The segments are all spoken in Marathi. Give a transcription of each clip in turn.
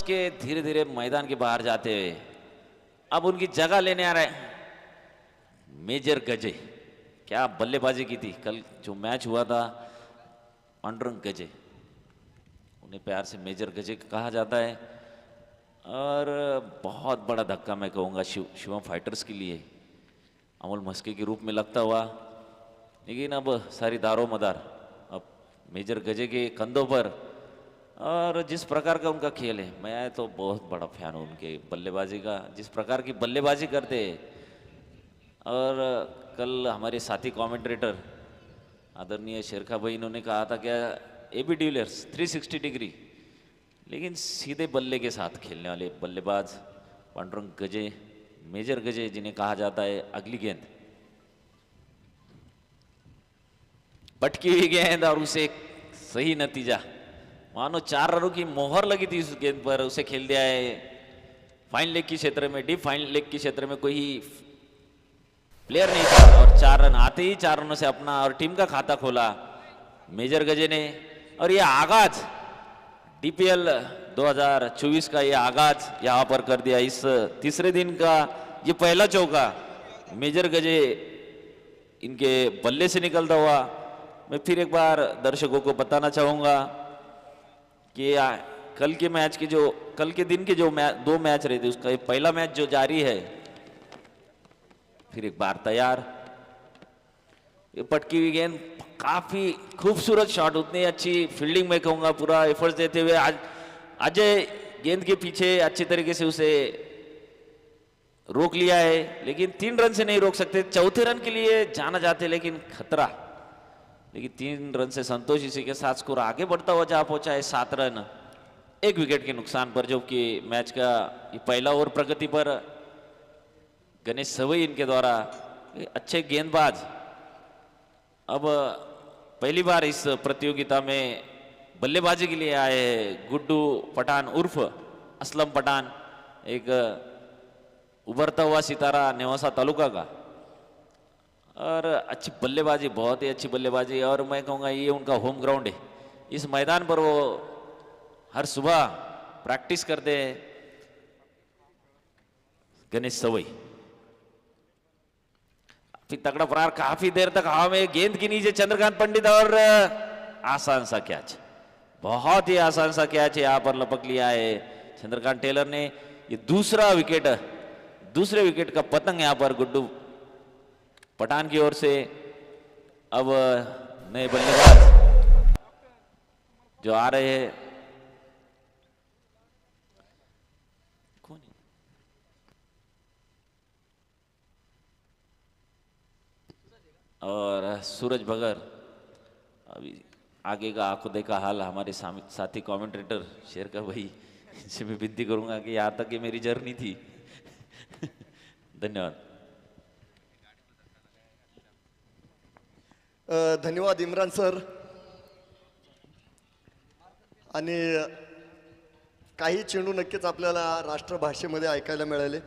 के धीरे धीरे मैदान के बाहर जाते हुए अब उनकी जगह लेने आ रहा है मेजर गजे। क्या बल्लेबाजी की थी कल जो मैच हुआ था। पांडुरंग गजे, उन्हें प्यार से मेजर गजे कहा जाता है और बहुत बड़ा धक्का मैं कहूँगा शिवम फाइटर्स के लिए अमोल मस्के के रूप में लगता हुआ। लेकिन अब सारी दारोमदार अब मेजर गजे के कंधों पर और जिस प्रकार का उनका खेल है, मैं तो बहुत बड़ा फैन हूँ उनके बल्लेबाजी का, जिस प्रकार की बल्लेबाजी करते हैं। और कल हमारे साथी कमेंटेटर आदरणीय शेरखा भाई इन्होंने कहा था क्या एबी डिविलियर्स 360 डिग्री, लेकिन सीधे बल्ले के साथ खेलने वाले बल्लेबाज पांडुरंग गजे, मेजर गजे जिन्हें कहा जाता है। अगली गेंद पटकी हुई गेंद और उसे सही नतीजा, मानो 4 रनों की मोहर लगी थी उस गेंद पर, उसे खेल दिया है फाइन लेग के क्षेत्र में। डीप फाइन लेग के क्षेत्र में कोई प्लेयर नहीं था और 4 रन आते ही 4 रनों से अपना और टीम का खाता खोला मेजर गजे ने। और ये आगाज डीपीएल 2024 का ये आगाज यहाँ पर कर दिया। इस तीसरे दिन का ये पहला चौका मेजर गजे इनके बल्ले से निकलता हुआ। मैं फिर एक बार दर्शकों को बताना चाहूँगा कि कल के मैच के जो कल के दिन के जो 2 मैच रहे थे उसका ये पहला मैच जो जारी है। फिर एक बार तैयार, ये पटकी हुई गेंद काफी खूबसूरत शॉट, उतनी अच्छी फील्डिंग में कहूँगा, पूरा एफर्ट्स देते हुए आज अजय गेंद के पीछे अच्छी तरीके से उसे रोक लिया है। लेकिन 3 रन से नहीं रोक सकते, चौथे रन के लिए जाना चाहते लेकिन खतरा। लेकिन 3 रन से संतोष इसी के साथ स्कोर आगे बढ़ता हुआ जा पहुंचा है 7 रन 1 विकेट के नुकसान पर, जो कि मैच का ये पहला ओवर प्रगति पर गणेश सवई इनके द्वारा अच्छे गेंदबाज अब पहली बार इस प्रतियोगिता में बल्लेबाजी के लिए आए हैं। गुड्डू पठान उर्फ असलम पठान, एक उभरता हुआ सितारा नेवासा तालुका का, और अच्छी बल्लेबाजी, बहुत ही अच्छी बल्लेबाजी। और मैं कहूँगा ये उनका होम ग्राउंड है, इस मैदान पर वो हर सुबह प्रैक्टिस करते हैं गणेश सवई। फिर तगड़ा प्रहार काफी देर तक हवा में, गेंद के नीचे चंद्रकांत पंडित और आसान सा कैच, बहुत ही आसान सा कैच यहाँ पर लपक लिया है चंद्रकांत टेलर ने। ये दूसरे विकेट का पतंग यहाँ पर गुड्डू पठान की ओर से। अब नए बल्लेबाज जो आ रहे हैं, कौन है? और सूरज भगर। अभी आगे का आपको देखा हाल हमारे साथी कमेंटेटर शेरका भाई, इनसे मैं विनती करूंगा कि यहाँ तक ये मेरी जर्नी थी। धन्यवाद। धन्यवाद इम्रान सर। आणि काही चेंडू नक्कीच आपल्याला राष्ट्रभाषेमध्ये ऐकायला मिळाले।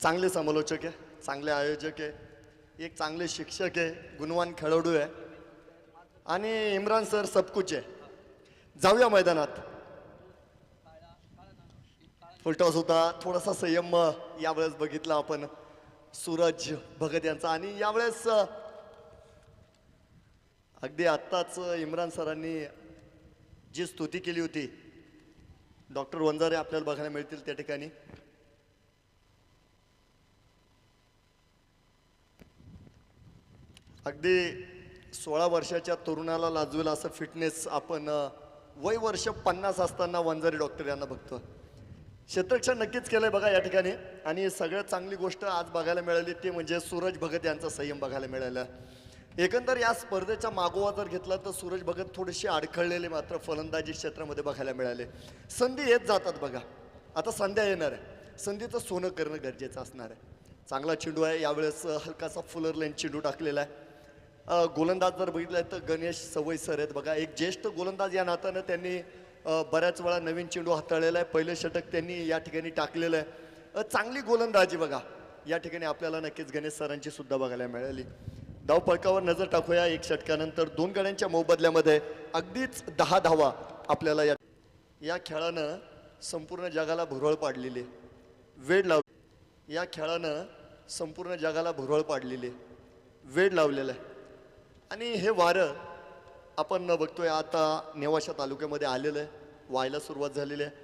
चांगले समालोचक आहे, चांगले आयोजक आहे, एक चांगले शिक्षक आहे, गुणवान खेळाडू आहे आणि इम्रान सर सब कुछ आहे। जाऊया मैदानात। फुलटॉस होता, थोडासा संयम यावेळेस बघितला आपण सूरज भगत यांचा। आणि यावेळेस अगदी आत्ताच इम्रान सरांनी जी स्तुती केली होती, डॉक्टर वंजारे आपल्याला बघायला मिळतील त्या ठिकाणी। अगदी 16 वर्षाच्या तरुणाला लाजवेल असं फिटनेस आपण वय वर्ष 50 असताना वंजारी डॉक्टर यांना बघतो। क्षेत्ररक्षण नक्कीच केलंय बघा या ठिकाणी। आणि सगळ्यात चांगली गोष्ट आज बघायला मिळाली ती म्हणजे सूरज भगत यांचा संयम बघायला मिळाला। एकंदर या स्पर्धेचा मागोवा जर घेतला तर सूरज भगत थोडेसे अडखळलेले मात्र फलंदाजी क्षेत्रामध्ये बघायला मिळाले। संधी येत जातात बघा, आता संध्या येणार आहे, संधीचं सोनं करणं गरजेचं असणार आहे। चांगला चेंडू आहे, यावेळेस हलकासा फुलर लेन चेंडू टाकलेला आहे। गोलंदाज जर बघितलाय तर गणेश सवई सर आहेत बघा, एक ज्येष्ठ गोलंदाज या नात्यानं त्यांनी बऱ्याच वेळा नवीन चेंडू हाताळलेला आहे। पहिलं षटक त्यांनी या ठिकाणी टाकलेलं आहे। चांगली गोलंदाजी बघा या ठिकाणी आपल्याला नक्कीच गणेश सरांची सुद्धा बघायला मिळाली। धाव फलकावर नजर टाकूया। 1 षटकानंतर 2 गड्यांच्या मोबदल्यामध्ये अगदीच 10 धावा आपल्याला या या खेळानं संपूर्ण जगाला भुरळ पाडलेली आहे. वेड लाव या खेळानं संपूर्ण जगाला भुरळ पाडलेली आहे. वेड लावलेलं आहे. आणि हे वारं आपण बघतोय आता नेवाशा तालुक्यामध्ये आलेलं आहे, व्हायला सुरुवात झालेली आहे.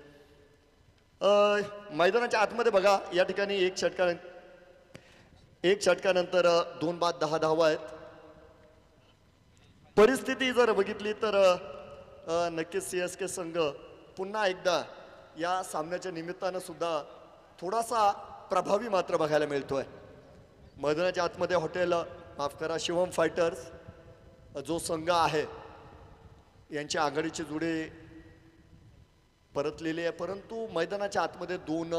मैदानाच्या आतमध्ये बघा, या ठिकाणी एक षटकानंतर 2 बाद 10 धावा आहेत. परिस्थिती जर बघितली तर नक्कीच CSK संघ पुन्हा एकदा या सामन्याच्या निमित्तानं सुद्धा थोडासा प्रभावी मात्र बघायला मिळतोय. मैदानाच्या आतमध्ये हॉटेल माफ करा शिवम फायटर्स जो संघ आहे यांची आघाडीची जोडी परतलेली आहे, परंतु मैदानाच्या आतमध्ये 2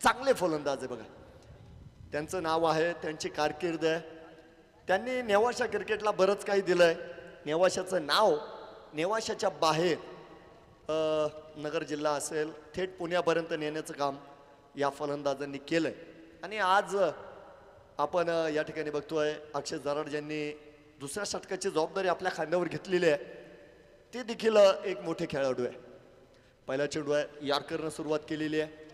चांगले फलंदाज आहे बघा. त्यांचं नाव आहे, त्यांची कारकीर्द आहे. त्यांनी नेवाशा क्रिकेटला बरंच काही दिलंय. नेवाशाचं नाव नेवाशाच्या बाहेर नगर जिल्हा असेल थेट पुण्यापर्यंत नेण्याचं काम या फलंदाजांनी केलंय. आणि आज आपण या ठिकाणी बघतोय अक्षय जराड ज्यांनी दुसऱ्या षटकाची जबाबदारी आपल्या खांद्यावर घेतलेली आहे. ते देखील एक मोठे खेळाडू आहे. पहिला चेंडू आहे, यॉर्करनं सुरुवात केलेली आहे.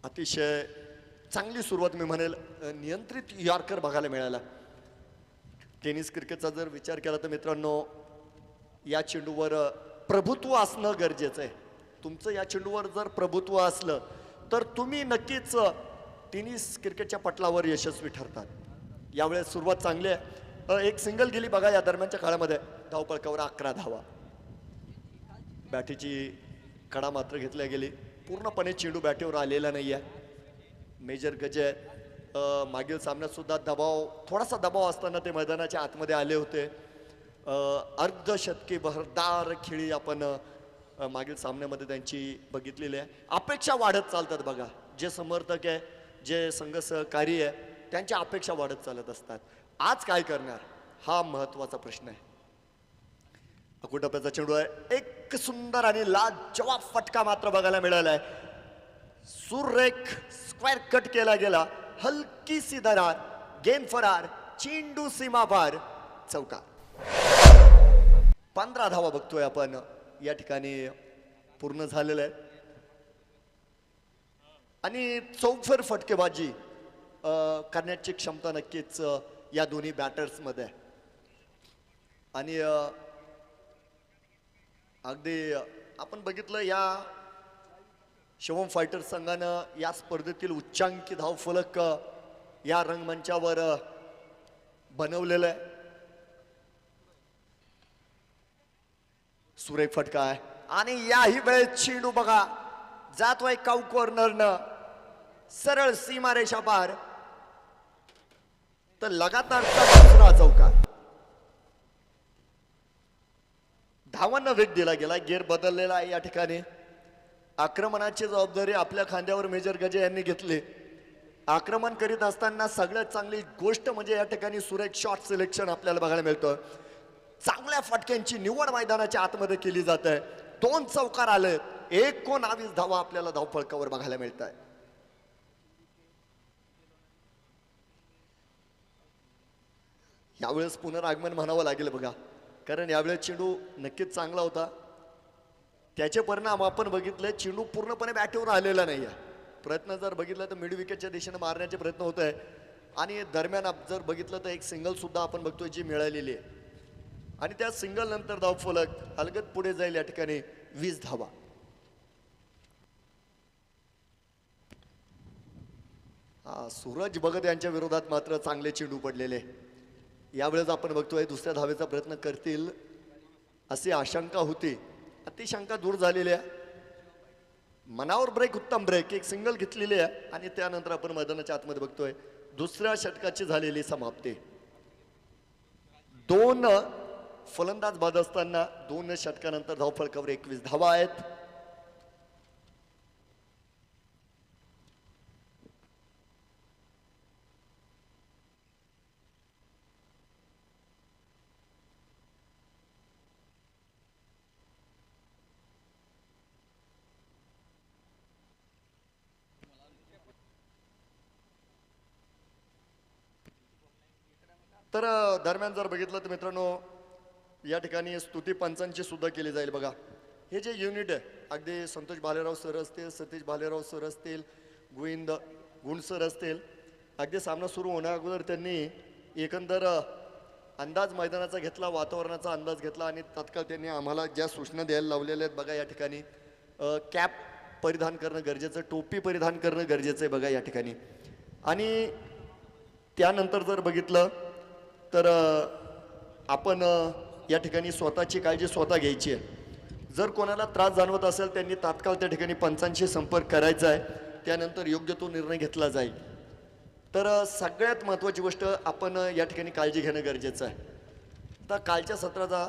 अतिशय चांगली सुरुवात मी म्हणेल, नियंत्रित यॉर्कर बघायला मिळाला. टेनिस क्रिकेटचा जर विचार केला तर मित्रांनो या चेंडूवर प्रभुत्व असणं गरजेचं आहे. तुमचं या चेंडूवर जर प्रभुत्व असलं तर तुम्ही नक्कीच टेनिस क्रिकेटच्या पटलावर यशस्वी ठरतात. यावेळेस सुरुवात चांगली आहे. एक सिंगल गेली बघा या दरम्यानच्या काळामध्ये. धावपळकावर 11 धावा. बॅटीची कडा मात्र घेतल्या गेली. पूर्णपणे चेंडू बॅटीवर आलेला नाही आहे. मेजर गजे मागील सामन्यात सुद्धा थोडासा दबाव असताना ते मैदानाच्या आतमध्ये आले होते. अर्धशतकी बहरदार खेळी आपण मागील सामन्यामध्ये त्यांची बघितलेली आहे. अपेक्षा वाढत चालतात बघा. जे समर्थक आहे, जे संघ सहकारी आहे, त्यांच्या अपेक्षा वाढत चालत असतात. आज काय करणार हा महत्वाचा प्रश्न आहे. अकुटप्याचा चेंडू आहे. एक सुंदर आणि लाजवाब फटका मात्र बघायला मिळाला आहे. सुरेख स्क्वेअर कट केला गेला. हलकीसी दरार, गेंद फरार, चेंडू सीमा पार, चौकार. 15 धावा बघतोय आपण या ठिकाणी पूर्ण झालेलं आहे. आणि चौफेर फटकेबाजी करण्याची क्षमता नक्कीच या दोन्ही बॅटर्स मध्ये आहे. आणि अगदी आपण बघितलं या शिवम फायटर्स संघानं या स्पर्धेतील उच्चांकी धावफलक या रंगमंचावर बनवलेलं आहे. सुरेख फटका आहे आणि याही वेळेस चेंडू बघा जातोय काऊ कॉर्नरनं सरळ सीमारेषा पार. तर लगातारचा दुसरा चौकार. धावांना वेग दिला गेला. गेअर बदललेला आहे या ठिकाणी. आक्रमणाची जबाबदारी आपल्या खांद्यावर मेजर गजे यांनी घेतली. आक्रमण करीत असताना सगळ्यात चांगली गोष्ट म्हणजे या ठिकाणी सुरेख शॉट सिलेक्शन आपल्याला बघायला मिळतं. चांगल्या फटक्यांची निवड मैदानाच्या आतमध्ये केली जात आहे. 2 चौकार आले. 19 धावा आपल्याला धावफलकावर बघायला मिळत आहे. यावेळेस पुनरागमन म्हणावं लागेल बघा, कारण यावेळेस चेंडू नक्कीच चांगला होता. त्याचे परिणाम आपण बघितले. चेंडू पूर्णपणे बॅटवर आलेला नाही आहे. प्रयत्न जर बघितला तर मिड विकेटच्या दिशेने मारण्याचे प्रयत्न होत आहे. आणि दरम्यान जर बघितलं तर एक सिंगल सुद्धा आपण बघतोय जी मिळालेली आहे. आणि त्या सिंगल नंतर धावफलक अलगद पुढे जाईल. या ठिकाणी 20 धावा. सूरज भगत यांच्या विरोधात मात्र चांगले चेंडू पडलेले. यावेळेस आपण बघतोय दुसऱ्या धावेचा प्रयत्न करतील अशी आशंका होती. ती शंका दूर झालेली आहे. मनावर ब्रेक, उत्तम ब्रेक. एक सिंगल घेतलेली आहे आणि त्यानंतर आपण मैदानाच्या आतमध्ये बघतोय दुसऱ्या षटकाची झालेली समाप्ती. 2 फलंदाज बाद असताना 2 षटकानंतर धावफलकावर 21 धावा आहेत. तर दरम्यान जर बघितलं तर मित्रांनो या ठिकाणी स्तुती पंचांची सुद्धा केली जाईल बघा. हे जे युनिट आहे अगदी संतोष भालेराव सर असतील, सतीश भालेराव सर असतील, गोविंद गुण सर असतील, अगदी सामना सुरू होण्या अगोदर त्यांनी एकंदर अंदाज मैदानाचा घेतला, वातावरणाचा अंदाज घेतला आणि तात्काळ त्यांनी आम्हाला ज्या सूचना द्यायला लावलेल्या आहेत बघा या ठिकाणी. कॅप परिधान करणं गरजेचं, टोपी परिधान करणं गरजेचं आहे बघा या ठिकाणी. आणि त्यानंतर जर बघितलं तर आपण या ठिकाणी स्वतःची काळजी स्वतः घ्यायची आहे. जर कोणाला त्रास जाणवत असेल त्यांनी तात्काळ त्या ठिकाणी पंचांशी संपर्क करायचा आहे, त्यानंतर योग्य तो निर्णय घेतला जाईल. तर सगळ्यात महत्त्वाची गोष्ट आपण या ठिकाणी काळजी घेणं गरजेचं आहे. आता कालच्या सत्राचा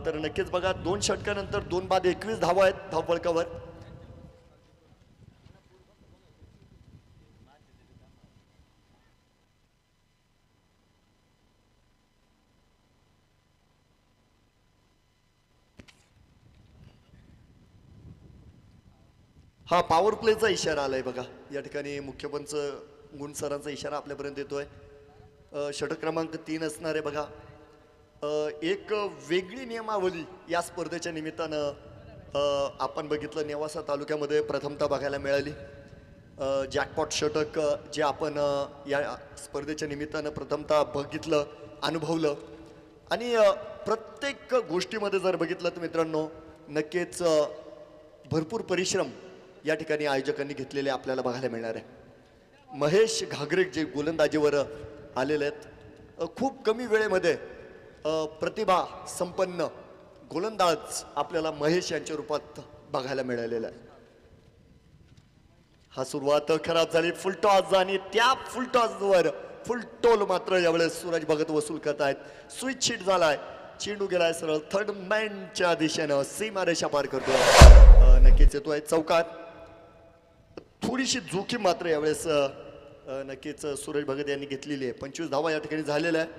तर नक्कीच बघा 2 षटकानंतर 2 बाद 21 धावा आहेत धावफलकावर. हा पॉवर प्लेचा इशारा आलाय बघा या ठिकाणी. मुख्य पंच गुण सरांचा इशारा आपल्यापर्यंत येतोय. षटक क्रमांक 3 असणार आहे बघा. एक वेगळी नियमावली या स्पर्धेच्या निमित्तानं आपण बघितलं नेवासा तालुक्यामध्ये प्रथमतः बघायला मिळाली. जॅकपॉट षटक जे आपण या स्पर्धेच्या निमित्तानं प्रथमतः बघितलं, अनुभवलं. आणि प्रत्येक गोष्टीमध्ये जर बघितलं तर मित्रांनो नक्कीच भरपूर परिश्रम या ठिकाणी आयोजकांनी घेतलेले आपल्याला बघायला मिळणार आहे. महेश घागरे जे गोलंदाजीवर आलेले आहेत, खूप कमी वेळेमध्ये प्रतिभा संपन्न गोलंदाज आपल्याला महेश यांच्या रूपात बघायला मिळालेला आहे. हा सुरुवात खराब झाली, फुल टॉस, आणि त्या फुल टॉसवर फुल टोल मात्र यावेळेस सूरज भगत वसूल करत आहेत. स्विच हिट झालाय, चेंडू गेलाय सरळ थर्ड मॅनच्या दिशेनं, सीमारेषा पार करतोय, नक्कीच येतोय चौकात. थोडीशी जोखीम मात्र यावेळेस नक्कीच सूरज भगत यांनी घेतलेली आहे. 25 धावा या ठिकाणी झालेल्या आहे.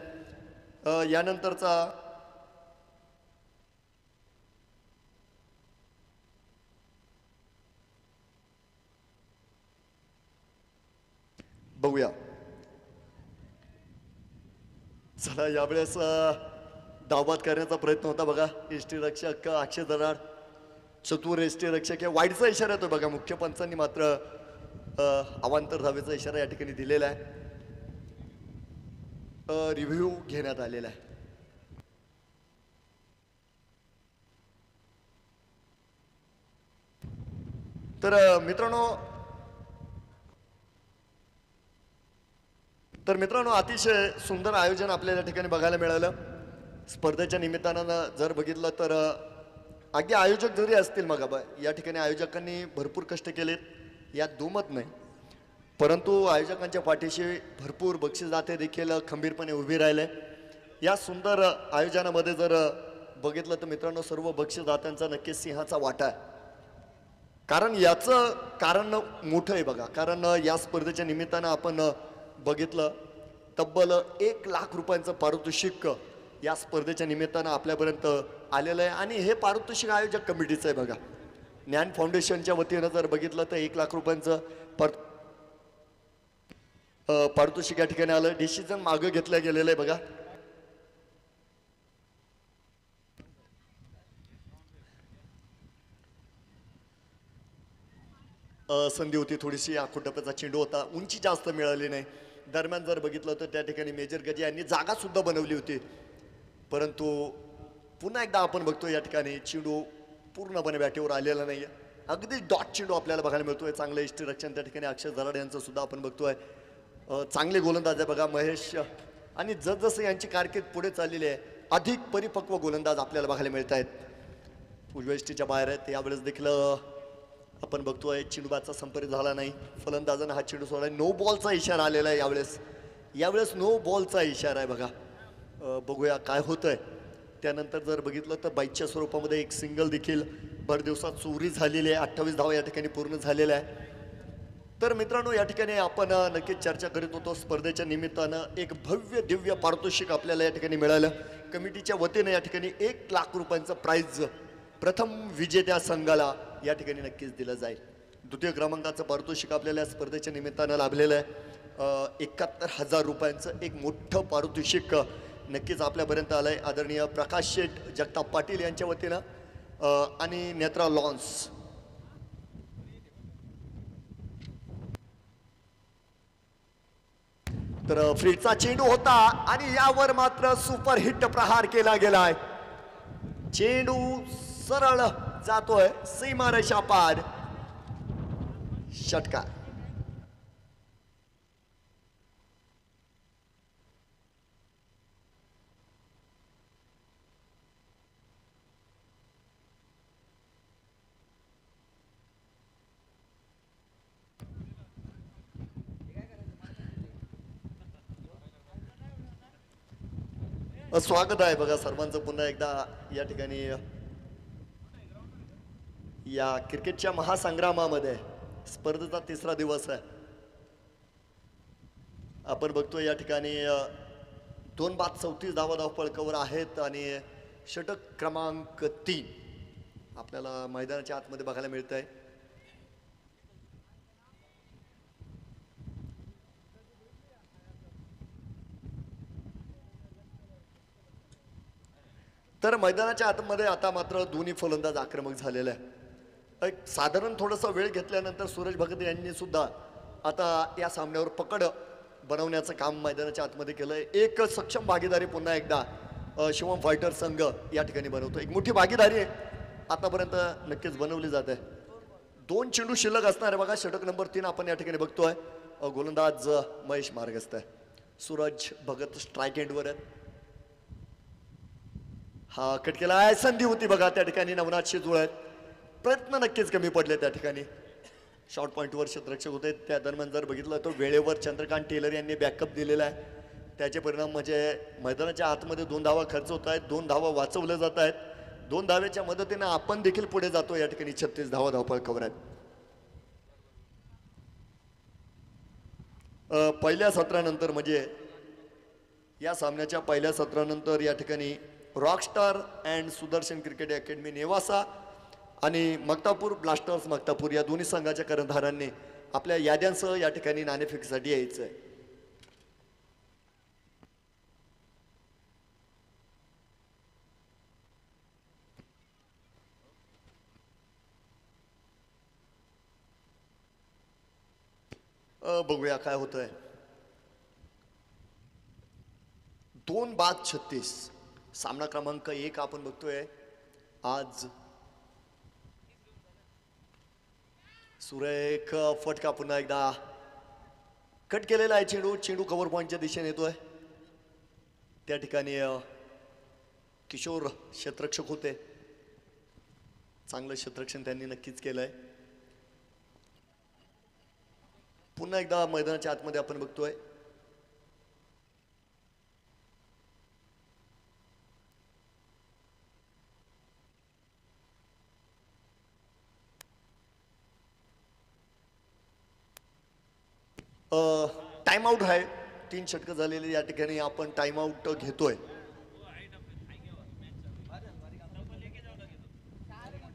यानंतरचा बघूया. चला यावेळेस धावबाद करण्याचा प्रयत्न होता बघा. यष्टीरक्षक अक्षय दराड, चतुर यष्टीरक्षक, वाईडचा इशारा येतो बघा. मुख्य पंचांनी मात्र अवांतर धावेचा इशारा या ठिकाणी दिलेला आहे. रिव्ह्यू घेण्यात आलेला आहे. तर मित्रांनो अतिशय सुंदर आयोजन आपल्याला या ठिकाणी बघायला मिळालं. स्पर्धेच्या निमित्तानं जर बघितलं तर अगदी आयोजक जरी असतील मग या ठिकाणी आयोजकांनी भरपूर कष्ट केलेत, यात दुमत नाही. परंतु आयोजकांच्या पाठीशी भरपूर बक्षीसदाते देखील खंबीरपणे उभे राहिले. या सुंदर आयोजनामध्ये जर बघितलं तर मित्रांनो सर्व बक्षीसदात्यांचा नक्कीच सिंहाचा वाटा आहे. कारण याचं कारण मोठं आहे बघा. कारण या स्पर्धेच्या निमित्तानं आपण बघितलं तब्बल 1 लाख रुपयांचं पारितोषिक या स्पर्धेच्या निमित्तानं आपल्यापर्यंत आलेलं आहे. आणि हे पारितोषिक आयोजक कमिटीचं आहे बघा. ज्ञान फाउंडेशनच्या वतीनं जर बघितलं तर 1 लाख रुपयांचं पारितोषिक या ठिकाणी आलं. डिसिजन मागं घेतलं गेलेलं आहे बघा. संधी होती थोडीशी, आखोटप्प्याचा चेंडू होता, उंची जास्त मिळाली नाही. दरम्यान जर बघितलं तर त्या ठिकाणी मेजर गजे यांनी जागा सुद्धा बनवली होती. परंतु पुन्हा एकदा आपण बघतो या ठिकाणी चेंडू पूर्णपणे बॅटीवर आलेला नाही आहे. अगदी डॉट चेंडू आपल्याला बघायला मिळतोय. चांगलं यष्टीरक्षण त्या ठिकाणी अक्षय दराड यांचं सुद्धा आपण बघतोय. चांगले गोलंदाज आहे बघा महेश. आणि जसजसं यांची कारकीर्द पुढे चाललेली आहे अधिक परिपक्व गोलंदाज आपल्याला बघायला मिळत आहेत. उजव्या यष्टीच्या बाहेर आहेत. यावेळेस देखील आपण बघतोय चेंडूबाचा संपर्क झाला नाही. फलंदाजानं हा चेंडू सोडला. नो बॉलचा इशारा आलेला आहे यावेळेस नो बॉलचा इशारा आहे बघा. बघूया काय होतंय. त्यानंतर जर बघितलं तर बाईकच्या स्वरूपामध्ये एक सिंगल देखील भर दिवसात चोरी झालेली आहे. 28 धावा या ठिकाणी पूर्ण झालेल्या आहे. तर मित्रांनो या ठिकाणी आपण नक्कीच चर्चा करीत होतो. स्पर्धेच्या निमित्तानं एक भव्य दिव्य पारितोषिक आपल्याला या ठिकाणी मिळालं. कमिटीच्या वतीनं या ठिकाणी 1 लाख रुपयांचं प्राइज प्रथम विजेत्या संघाला या ठिकाणी नक्कीच दिलं जाईल. द्वितीय क्रमांकाचं पारितोषिक आपल्याला या स्पर्धेच्या निमित्तानं लाभलेलं आहे. 71,000 रुपयांचं एक मोठं पारितोषिक नक्कीच आपल्यापर्यंत आलंय. आदरणीय प्रकाश शेठ जगताप पाटील यांच्या वतीनं आणि नेत्रा लॉन्स. तर फ्रीडचा चेंडू होता आणि यावर मात्र सुपर हिट प्रहार केला गेलाय. चेंडू सरळ जातोय सीमारेषा पार. षटकार. स्वागत आहे बघा सर्वांचं पुन्हा एकदा या ठिकाणी या क्रिकेटच्या महासंग्रामामध्ये. स्पर्धेचा तिसरा दिवस आहे. आपण बघतोय या ठिकाणी 2 बाद 34 धावा धावपळकावर आहेत आणि षटक क्रमांक 3 आपल्याला मैदानाच्या आतमध्ये बघायला मिळत आहे. तर मैदानाच्या आतमध्ये आता मात्र दोन्ही फलंदाज आक्रमक झालेले आहे. एक साधारण थोडासा वेळ घेतल्यानंतर सूरज भगत यांनी सुद्धा आता या सामन्यावर पकड बनवण्याचं काम मैदानाच्या आतमध्ये केलंय. एक सक्षम भागीदारी पुन्हा एकदा शिवम फायटर संघ या ठिकाणी बनवतो. एक मोठी भागीदारी आतापर्यंत नक्कीच बनवली जाते. 2 चेंडू शिल्लक असणार आहे बघा. षटक नंबर 3 आपण या ठिकाणी बघतोय. गोलंदाज महेश मार्गस्थ आहे. सूरज भगत स्ट्राईक एंडवर आहेत. हा कट केला आहे. संधी होती बघा त्या ठिकाणी. नवनाथ शिजूळ आहेत. प्रयत्न नक्कीच कमी पडले त्या ठिकाणी. शॉर्ट पॉईंटवर क्षेत्ररक्षक होते. त्या दरम्यान जर बघितलं तर वेळेवर चंद्रकांत टेलर यांनी बॅकअप दिलेला आहे. त्याचे परिणाम म्हणजे मैदानाच्या आतमध्ये 2 धावा खर्च होत आहेत. 2 धावा वाचवल्या जात आहेत. 2 धावेच्या मदतीने आपण देखील पुढे जातो. या ठिकाणी 36 धावा धावपळकावर आहेत. पहिल्या सत्रानंतर म्हणजे या सामन्याच्या पहिल्या सत्रानंतर या ठिकाणी rockstar and Sudarshan cricket academy Newasa आणि मक्तापूर ब्लास्टर्स मक्तापूर या दोन्ही संघाच्या कर्णधारांनी आपल्या याद्यांसह या ठिकाणी नाणेफेकीसाठी यायचं आहे. बघूया काय होतंय. 2 बाद 36 सामना क्रमांक 1 आपण बघतोय. आज सुरेख फटका पुन्हा एकदा कट केलेला आहे. चेंडू कव्हर पॉईंटच्या दिशेने येतोय. त्या ठिकाणी किशोर क्षेत्ररक्षक होते. चांगलं क्षेत्ररक्षण त्यांनी नक्कीच केलंय. पुन्हा एकदा मैदानाच्या आतमध्ये आपण बघतोय. टाइम आउट आहे. 3 षटकं झालेली या ठिकाणी आपण टाइम आउट घेतोय.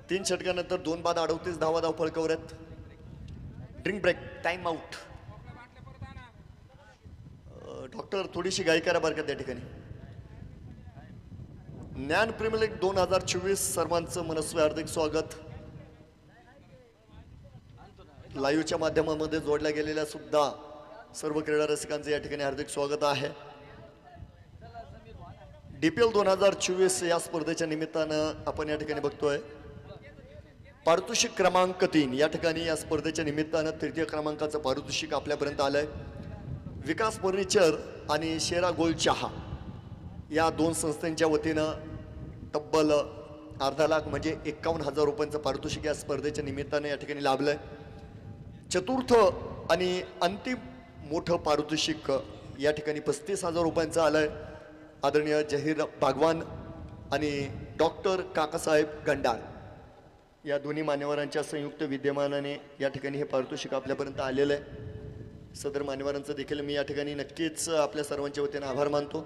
3 षटकानंतर 2 बाद 38 धावा धावपळकावर आहेत. Drink break time out. Doctor थोडीशी गाई करा बरं का त्या ठिकाणी. ज्ञान प्रीमियर लीग 2024 सर्वांचं मनस्वी हार्दिक स्वागत. लाईव्हच्या माध्यमामध्ये जोडल्या गेलेल्या सुद्धा सर्व क्रीडा रसिकांचे या ठिकाणी हार्दिक स्वागत आहे. DPL 2024 या स्पर्धेच्या निमित्तानं आपण या ठिकाणी बघतोय पारितोषिक क्रमांक 3 या ठिकाणी या स्पर्धेच्या निमित्तानं 3य क्रमांकाचं पारितोषिक आपल्यापर्यंत आलंय. विकास फर्निचर आणि शेरा गोल्ड चहा या 2 संस्थांच्या वतीनं तब्बल अर्धा लाख म्हणजे 51,000 रुपयांचं पारितोषिक या स्पर्धेच्या निमित्तानं या ठिकाणी लाभलंय. चतुर्थ आणि अंतिम मोठं पारितोषिक या ठिकाणी 35,000 रुपयांचं आलंय. आदरणीय जहीर भागवान आणि डॉक्टर काकासाहेब गंडाळ या दोन्ही मान्यवरांच्या संयुक्त विद्यमानाने या ठिकाणी हे पारितोषिक आपल्यापर्यंत आलेलं आहे. सदर मान्यवरांचं देखील मी या ठिकाणी नक्कीच आपल्या सर्वांच्या वतीने आभार मानतो.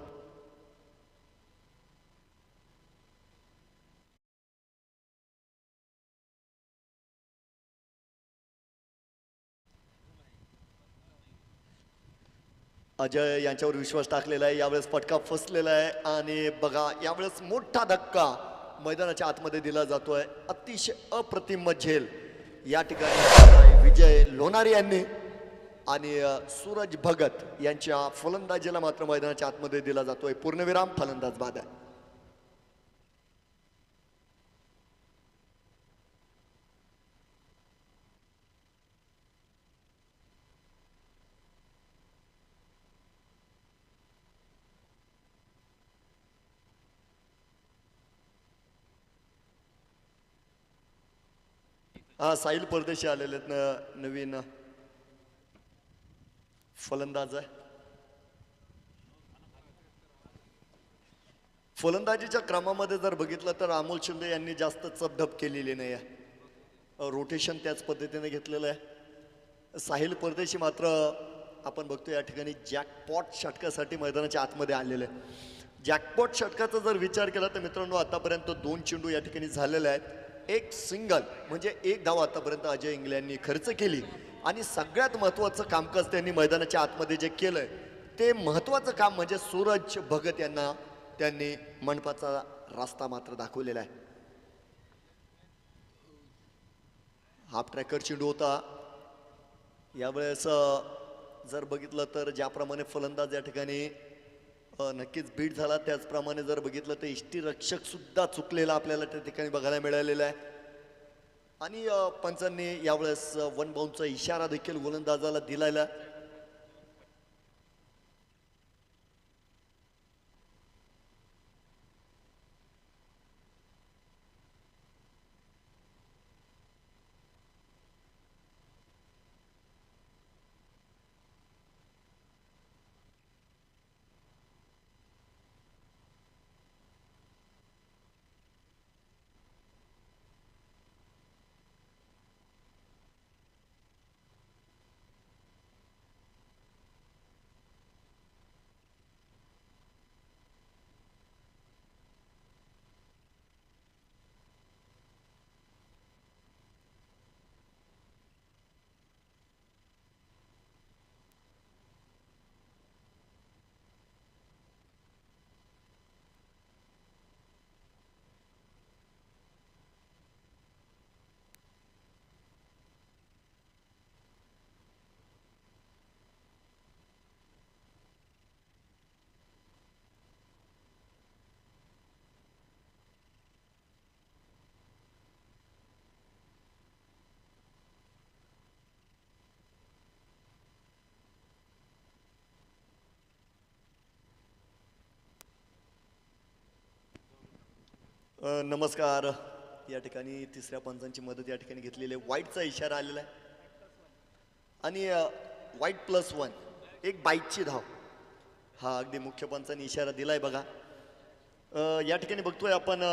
अजय यांच्यावर विश्वास टाकलेला आहे. यावेळेस फटका फसलेला आहे आणि बघा यावेळेस मोठा धक्का मैदानाच्या आतमध्ये दिला जातोय. अतिशय अप्रतिम झेल या ठिकाणी विजय लोणारी यांनी आणि सूरज भगत यांच्या फलंदाजीला मात्र मैदानाच्या आतमध्ये दिला जातोय. पूर्णविराम, फलंदाज बाद आहे. हा, साहिल परदेशी आलेले आहेत नवीन फलंदाज आहे. फलंदाजीच्या क्रमामध्ये जर बघितलं तर अमोल शिंदे यांनी जास्त चपढप केलेली नाही आहे. रोटेशन त्याच पद्धतीने घेतलेलं आहे. साहिल परदेशी मात्र आपण बघतो या ठिकाणी जॅकपॉट षटकासाठी मैदानाच्या आतमध्ये आलेले आहे. जॅकपॉट षटकाचा जर विचार केला तर मित्रांनो आतापर्यंत 2 चेंडू या ठिकाणी झालेले आहेत. एक सिंगल म्हणजे एक धाव आतापर्यंत अजय इंगले यांनी खर्च केली आणि सगळ्यात महत्त्वाचं कामकाज त्यांनी मैदानाच्या आतमध्ये जे केलंय ते महत्त्वाचं काम म्हणजे सूरज भगत यांना त्यांनी मंडपाचा रस्ता मात्र दाखवलेला आहे. हाफ ट्रॅकर चेंडू होता. यावेळेस जर बघितलं तर ज्याप्रमाणे फलंदाज या ठिकाणी नक्कीच बीट झाला त्याचप्रमाणे जर बघितलं तर यष्टीरक्षक सुद्धा चुकलेला आपल्याला त्या ठिकाणी बघायला मिळालेला आहे. आणि पंचांनी यावेळेस वन बाउंडचा इशारा देखील गोलंदाजाला दिलेला. नमस्कार. या ठिकाणी तिसऱ्या पंचांची मदत या ठिकाणी घेतलेली आहे. वाईटचा इशारा आलेला आहे आणि वाईट +1 एक बाईटची धाव हा अगदी मुख्य पंचांनी इशारा दिलाय बघा. या ठिकाणी बघतोय आपण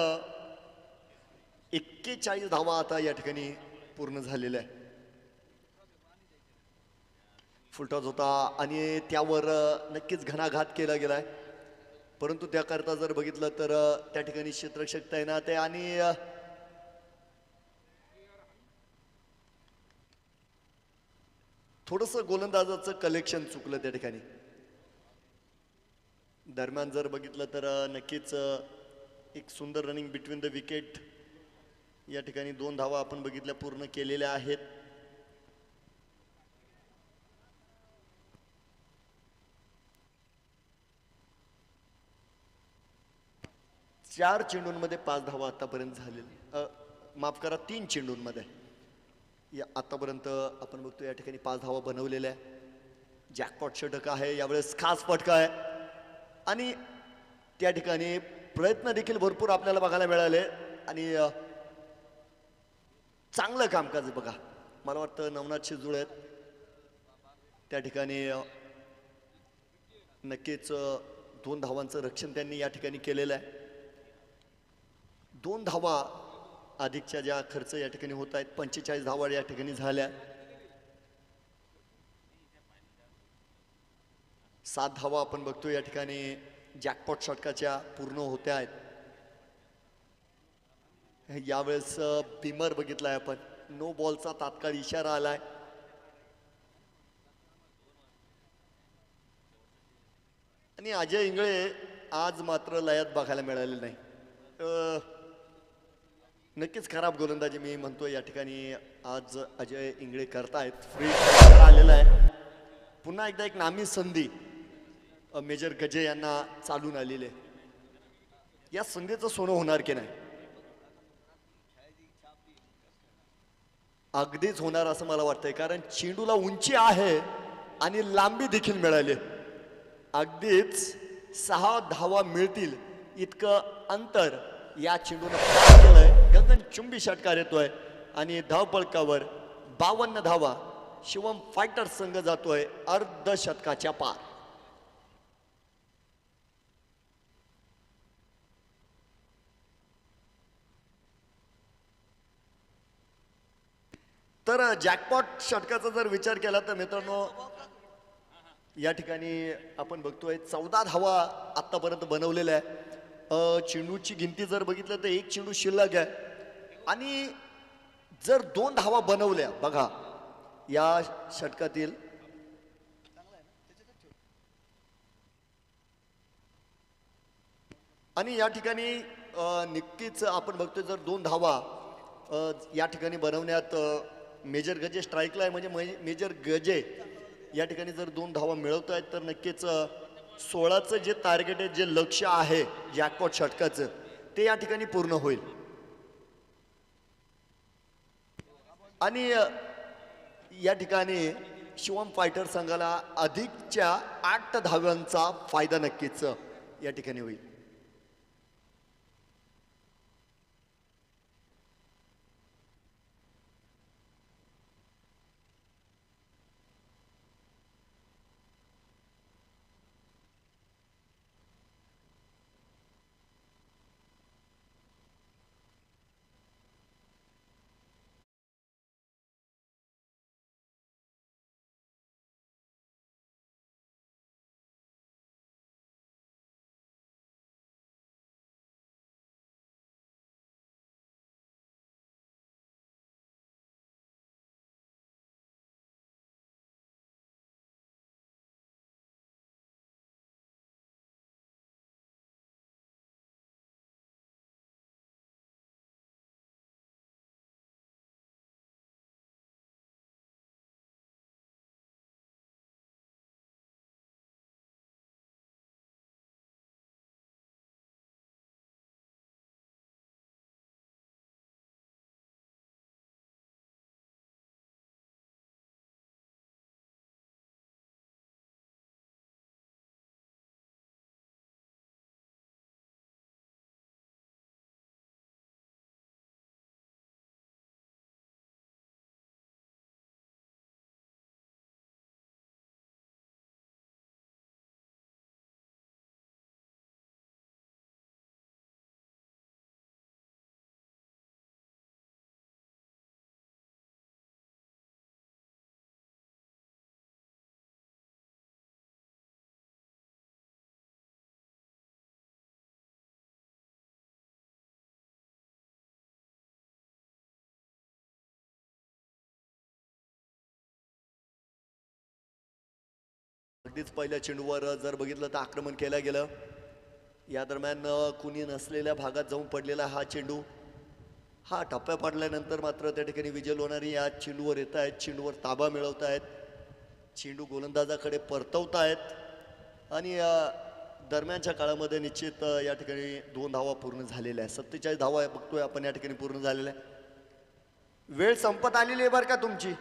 41 धावा आता या ठिकाणी पूर्ण झालेल्या आहे. फुलटॉस होता आणि त्यावर नक्कीच घणाघात केला गेलाय. परंतु त्याकरता जर बघितलं तर त्या ठिकाणी क्षेत्ररक्षक तैनात आहे आणि थोडंसं गोलंदाजाचं कलेक्शन चुकलं त्या ठिकाणी. दरम्यान जर बघितलं तर नक्कीच एक सुंदर रनिंग बिटवीन द विकेट या ठिकाणी 2 धावा आपण बघितल्या पूर्ण केलेल्या आहेत. चार चेंडूंमध्ये 5 धावा आतापर्यंत झालेल्या. माफ करा, 3 चेंडूंमध्ये या आतापर्यंत आपण बघतो या ठिकाणी 5 धावा बनवलेल्या आहे. जॅकपॉट षटक आहे यावेळेस, खास फटका आहे आणि त्या ठिकाणी प्रयत्न देखील भरपूर आपल्याला बघायला मिळाले आणि चांगलं कामकाज आहे बघा. मला वाटतं नवनाथ शिजुळ आहेत त्या ठिकाणी. नक्कीच 2 धावांचं रक्षण त्यांनी या ठिकाणी केलेलं आहे. 2 धावा अधिकच्या ज्या खर्च या ठिकाणी होत आहेत, 45 धावा या ठिकाणी झाल्या. 7 धावा आपण बघतो या ठिकाणी जॅकपॉट षटकाच्या पूर्ण होत्या आहेत. यावेळेस बिमर बघितलाय आपण, नो बॉलचा तात्काळ इशारा आलाय. आणि अजय इंगळे आज मात्र लयात बघायला मिळाले नाही. नक्कीच खराब गोलंदाजी मी म्हणतो या ठिकाणी आज अजय इंगळे करतायत. फ्री आलेला आहे. पुन्हा एकदा एक नामी संधी मेजर गजे यांना चालून आलेली आहे. या संधीचं सोनं होणार की नाही? अगदीच होणार असं मला वाटतंय, कारण चेंडूला उंची आहे आणि लांबी देखील मिळाली. अगदीच 6 धावा मिळतील इतकं अंतर या चेंडूनं पार केलंय. गगनचुंबी षटकार येतोय आणि धावपळकावर 52 धावा शिवम फायटर संघ जातोय अर्धशतकाच्या पार. तर जॅकपॉट षटकाचा जर विचार केला तर मित्रांनो या ठिकाणी आपण बघतोय 14 धावा आतापर्यंत बनवलेल्या आहे. चेंडूची गिनती जर बघितलं तर एक चेंडू शिल्लक आहे आणि जर 2 धावा बनवल्या बघा या षटकातील आणि या ठिकाणी नक्कीच आपण बघतोय जर 2 धावा या ठिकाणी बनवण्यात मेजर गजे स्ट्राईकला आहे, म्हणजे मेजर गजे या ठिकाणी जर 2 धावा मिळवत आहेत तर नक्कीच 16चं जे टार्गेट आहे, जे लक्ष्य आहे जॅकपॉट षटकाचं, ते या ठिकाणी पूर्ण होईल. आणि या ठिकाणी शिवम फायटर संघाला अधिकच्या 8 धाव्यांचा फायदा नक्कीच या ठिकाणी होईल. अगदीच पहिल्या चेंडूवर जर बघितलं तर आक्रमण केलं गेलं. या दरम्यान कुणी नसलेल्या भागात जाऊन पडलेला हा चेंडू, हा टप्प्या पडल्यानंतर मात्र त्या ठिकाणी विजय लोणारी या चेंडूवर येत आहेत, चेंडूवर ताबा मिळवत आहेत, चेंडू गोलंदाजाकडे परतवतायत आणि दरम्यानच्या काळामध्ये निश्चित या ठिकाणी 2 धावा पूर्ण झालेल्या आहेत. 47 धावा बघतोय आपण या ठिकाणी पूर्ण झालेल्या आहे. वेळ संपत आलेली आहे बरं का तुमची.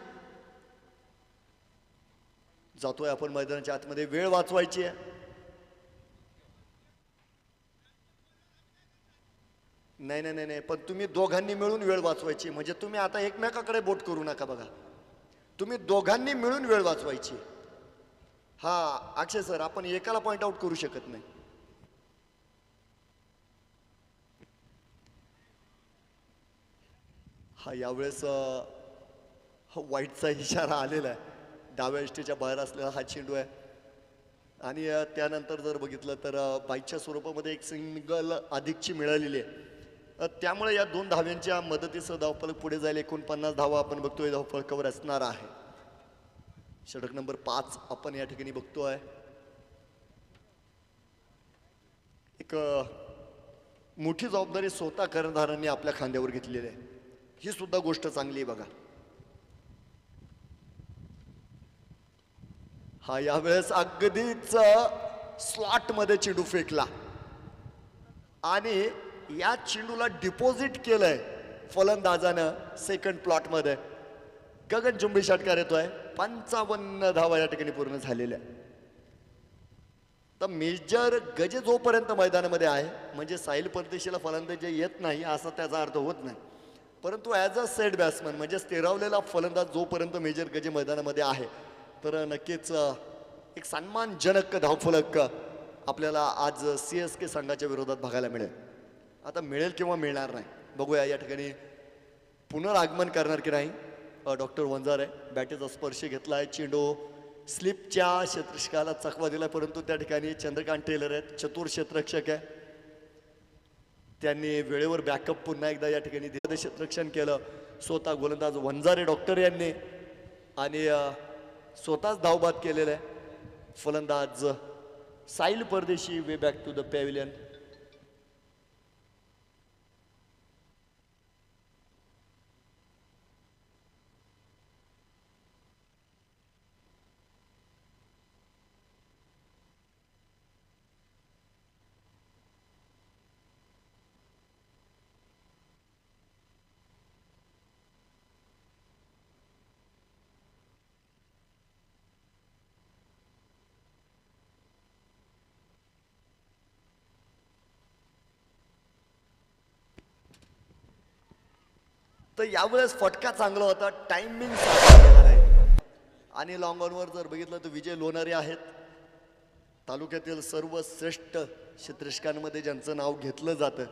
जातोय आपण मैदानाच्या आतमध्ये, वेळ वाचवायची आहे. नाही नाही नाही, पण तुम्ही दोघांनी मिळून वेळ वाचवायची. म्हणजे तुम्ही आता एकमेकाकडे बोट करू नका बघा, तुम्ही दोघांनी मिळून वेळ वाचवायची. हा अक्षय सर, आपण एकाला पॉइंट आउट करू शकत नाही. हा यावेळेस वाईटचा इशारा आलेला आहे. डाव्या एष्टीच्या बाहेर असलेला हा चेंडू आहे आणि त्यानंतर जर बघितलं तर बाईकच्या स्वरूपामध्ये एक सिंगल अधिकची मिळालेली आहे. त्यामुळे या 2 धाव्यांच्या मदतीसह धावफलक पुढे जाईल. 49 धावा आपण बघतोय धावफलकावर असणार आहे. षटक नंबर 5 आपण या ठिकाणी बघतोय. एक मोठी जबाबदारी स्वतः कर्णधारांनी आपल्या खांद्यावर घेतलेली आहे. ही सुद्धा गोष्ट चांगली आहे बघा. हा यावेळेस अगदीच स्लॉट मध्ये चेंडू फेकला आणि या चेंडूला डिपॉझिट केलंय फलंदाजानं सेकंड प्लॉट मध्ये. गगनचुंबी षटकार येतोय. 55 धावा या ठिकाणी पूर्ण झालेल्या. तर मेजर गजे जोपर्यंत मैदानामध्ये आहे म्हणजे साहिल परदेशीला फलंदाजी येत नाही असा त्याचा अर्थ होत नाही, परंतु ॲज अ सेट बॅट्समन म्हणजे स्थिरावलेला फलंदाज जोपर्यंत मेजर गजे मैदानामध्ये आहे तर नक्कीच एक सन्मानजनक धावफलक आपल्याला आज CSK संघाच्या विरोधात बघायला मिळेल. आता मिळेल किंवा मिळणार नाही बघूया. या ठिकाणी पुनरागमन करणार की नाही डॉक्टर वंजारे. बॅटेचा स्पर्श घेतला आहे. चेंडू स्लिपच्या क्षेत्ररक्षकाला चकवा दिला, परंतु त्या ठिकाणी चंद्रकांत टेलर आहेत, चतुर क्षेत्ररक्षक आहे. त्यांनी वेळेवर बॅकअप पुन्हा एकदा या ठिकाणी क्षेत्ररक्षण केलं स्वतः गोलंदाज वंजारे डॉक्टर यांनी आणि स्वतःच धावबाद केलेला आहे. फलंदाज Sahil Pardeshi way back to the pavilion. तर यावेळेस फटका चांगला होता. टायमिंग आहे आणि लॉंग ऑनवर जर बघितलं तर विजय लोणारे आहेत. तालुक्यातील सर्व श्रेष्ठ क्षेत्ररक्षकांमध्ये ज्यांचं नाव घेतलं जातं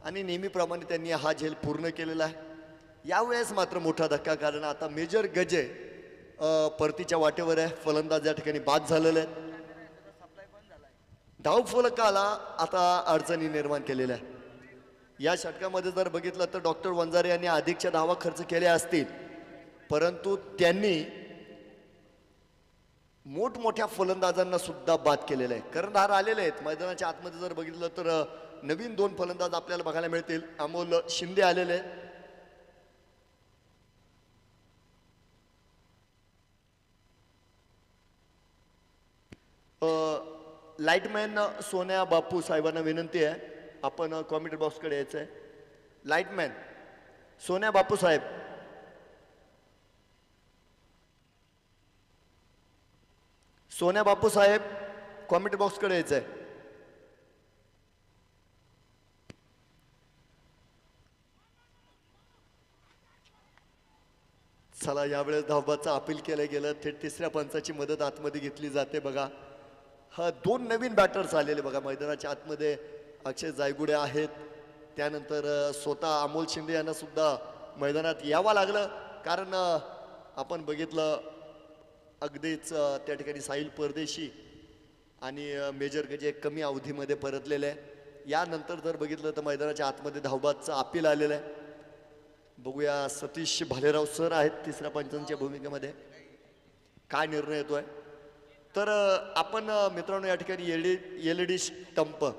आणि नेहमीप्रमाणे त्यांनी हा झेल पूर्ण केलेला आहे. यावेळेस मात्र मोठा धक्का, कारण आता मेजर गजे परतीच्या वाटेवर आहे. फलंदाज या ठिकाणी बाद झालेले आहेत. धावफलकाला आता अडचणी निर्माण केलेल्या आहे. या षटकामध्ये जर बघितलं तर डॉक्टर वंजारे यांनी अधिकच्या धावा खर्च केल्या असतील, परंतु त्यांनी मोठमोठ्या फलंदाजांना सुद्धा बाद केलेलं आहे. कर्णधार आलेले आहेत मैदानाच्या आतमध्ये. जर बघितलं तर नवीन 2 फलंदाज आपल्याला बघायला मिळतील. अमोल शिंदे आलेले आहेत. लाईटमॅन सोन्या बापू साहेबांना विनंती आहे आपण कॉमेंट्री बॉक्सकडे यायचं आहे. लाईटमॅन सोन्या बापू साहेब. सोन्या बापू साहेब कॉमेंट्री बॉक्सकडे यायचं आहे. चला यावेळेस धावबादचं अपील केलं गेलं. थेट तिसऱ्या पंचाची मदत आतमध्ये घेतली जाते बघा. हा 2 नवीन बॅटर्स आलेले बघा मैदानाच्या आतमध्ये. अक्षय जायगुडे आहेत. त्यानंतर स्वतः अमोल शिंदे यांना सुद्धा मैदानात यावं लागलं, कारण आपण बघितलं अगदीच त्या ठिकाणी साहिल परदेशी आणि मेजर गजे कमी अवधीमध्ये परतलेले आहे. यानंतर जर बघितलं तर मैदानाच्या आतमध्ये धावबादचं अपील आलेलं आहे. बघूया सतीश भालेराव सर आहेत तिसऱ्या पंचांच्या भूमिकेमध्ये. काय निर्णय येतोय तर आपण मित्रांनो या ठिकाणी LED स्टंप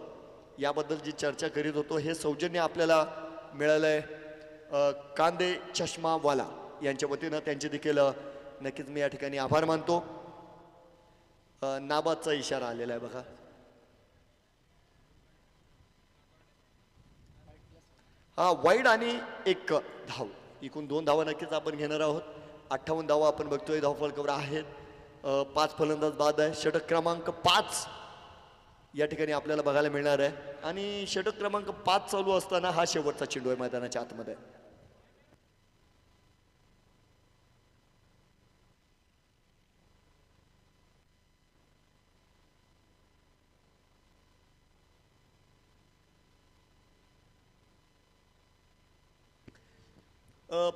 याबद्दल जी चर्चा करीत होतो, हे सौजन्य आपल्याला मिळालं आहे कांदे चष्मावाला यांच्या वतीनं. त्यांचे देखील नक्कीच मी या ठिकाणी आभार मानतो. नाबादचा इशारा आलेला आहे बघा. हा वाईड आणि 1 धाव, एकूण 2 धावा नक्कीच आपण घेणार आहोत. 58 धावा आपण बघतोय धावफलकावर आहेत. 5 फलंदाज बाद आहे. षटक क्रमांक 5 या ठिकाणी आपल्याला बघायला मिळणार आहे आणि षटक क्रमांक 5 चालू असताना हा शेवटचा चेंडू आहे मैदानाच्या आतमध्ये.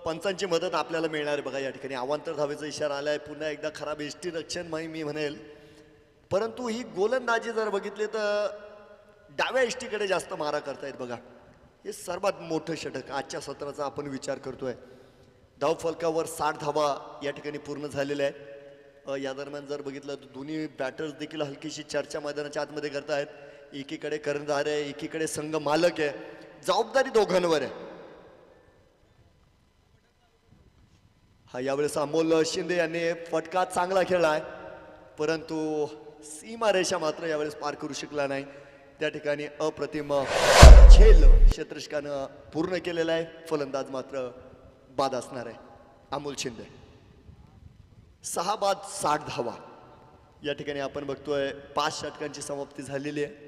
पंचांची मदत आपल्याला मिळणार आहे बघा. या ठिकाणी अवांतर धावेचा इशारा आलाय. पुन्हा एकदा खराब यष्टीरक्षण मी म्हणेल, परंतु ही गोलंदाजी जर बघितली तर डाव्या यष्टीकडे जास्त मारा करतायत बघा. हे सर्वात मोठं षटक आजच्या सत्राचा आपण विचार करतोय. धावफलकावर 60 धावा या ठिकाणी पूर्ण झालेल्या आहेत. या दरम्यान जर बघितलं तर दोन्ही बॅटर्स देखील हलकीशी चर्चा मैदानाच्या आतमध्ये करतायत. एकीकडे कर्णधार आहे, एकीकडे संघ मालक आहे, जबाबदारी दोघांवर आहे. हा यावेळेस अमोल शिंदे यांनी फटका चांगला खेळलाय, परंतु सीमारेषा मात्र यावेळेस पार करू शकला नाही. त्या ठिकाणी अप्रतिम झेल क्षेत्ररक्षकानं पूर्ण केलेला आहे. फलंदाज मात्र बाद असणार आहे अमोल शिंदे. 6 बाद 60 धावा या ठिकाणी आपण बघतोय. 5 षटकांची समाप्ती झालेली आहे.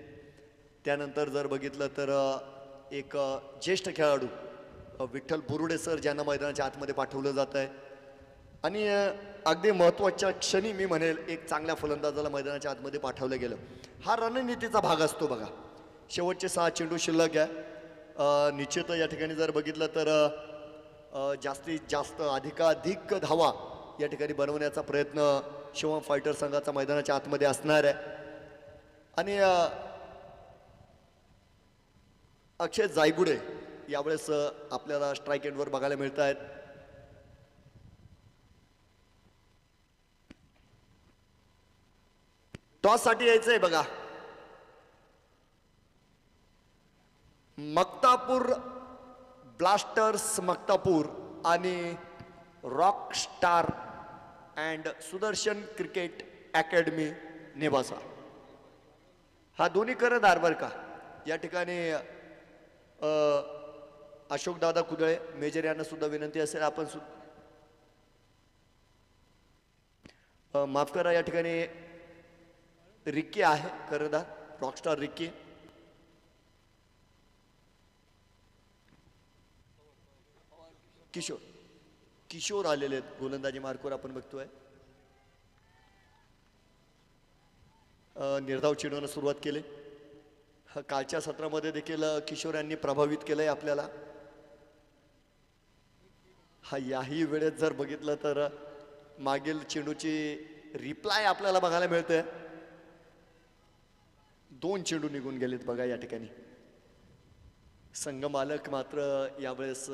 त्यानंतर जर बघितलं तर एक ज्येष्ठ खेळाडू विठ्ठल बुरुडे सर ज्यांना मैदानाच्या आतमध्ये पाठवलं जात आहे आणि अगदी महत्त्वाच्या क्षणी मी म्हणेल एक चांगल्या फलंदाजाला मैदानाच्या आतमध्ये पाठवलं गेलं. हा रणनीतीचा भाग असतो बघा. शेवटचे 6 चेंडू शिल्लक आहे. निश्चित या ठिकाणी जर बघितलं तर जास्तीत जास्त अधिकाधिक धावा या ठिकाणी बनवण्याचा प्रयत्न शिवम फायटर संघाचा मैदानाच्या आतमध्ये असणार आहे. आणि अक्षय जायगुडे यावेळेस आपल्याला स्ट्राईक एंडवर बघायला मिळत आहेत. टॉस साठी यायचंय बघा. मक्तापूर ब्लास्टर्स मक्तापूर आणि rock star and Sudarshan cricket academy Newasa हा दोन्ही कर्णधार बरं का. या ठिकाणी अशोक दादा कुदळे मेजर यांना सुद्धा विनंती असेल आपण माफ करा. या ठिकाणी रिक्की आहे कर्णधार, रॉकस्टार रिक्की. किशोर आलेले आहेत गोलंदाजी मार्कवर आपण बघतोय. निर्धाव चेंडूने सुरुवात केली. कालच्या सत्रामध्ये देखील किशोर यांनी प्रभावित केलंय आपल्याला. हा याही वेळेत जर बघितलं तर मागील चेंडूची रिप्लाय आपल्याला बघायला मिळते. 2 चेंडू निघून गेलेत बघा या ठिकाणी. संघ मालक मात्र यावेळेस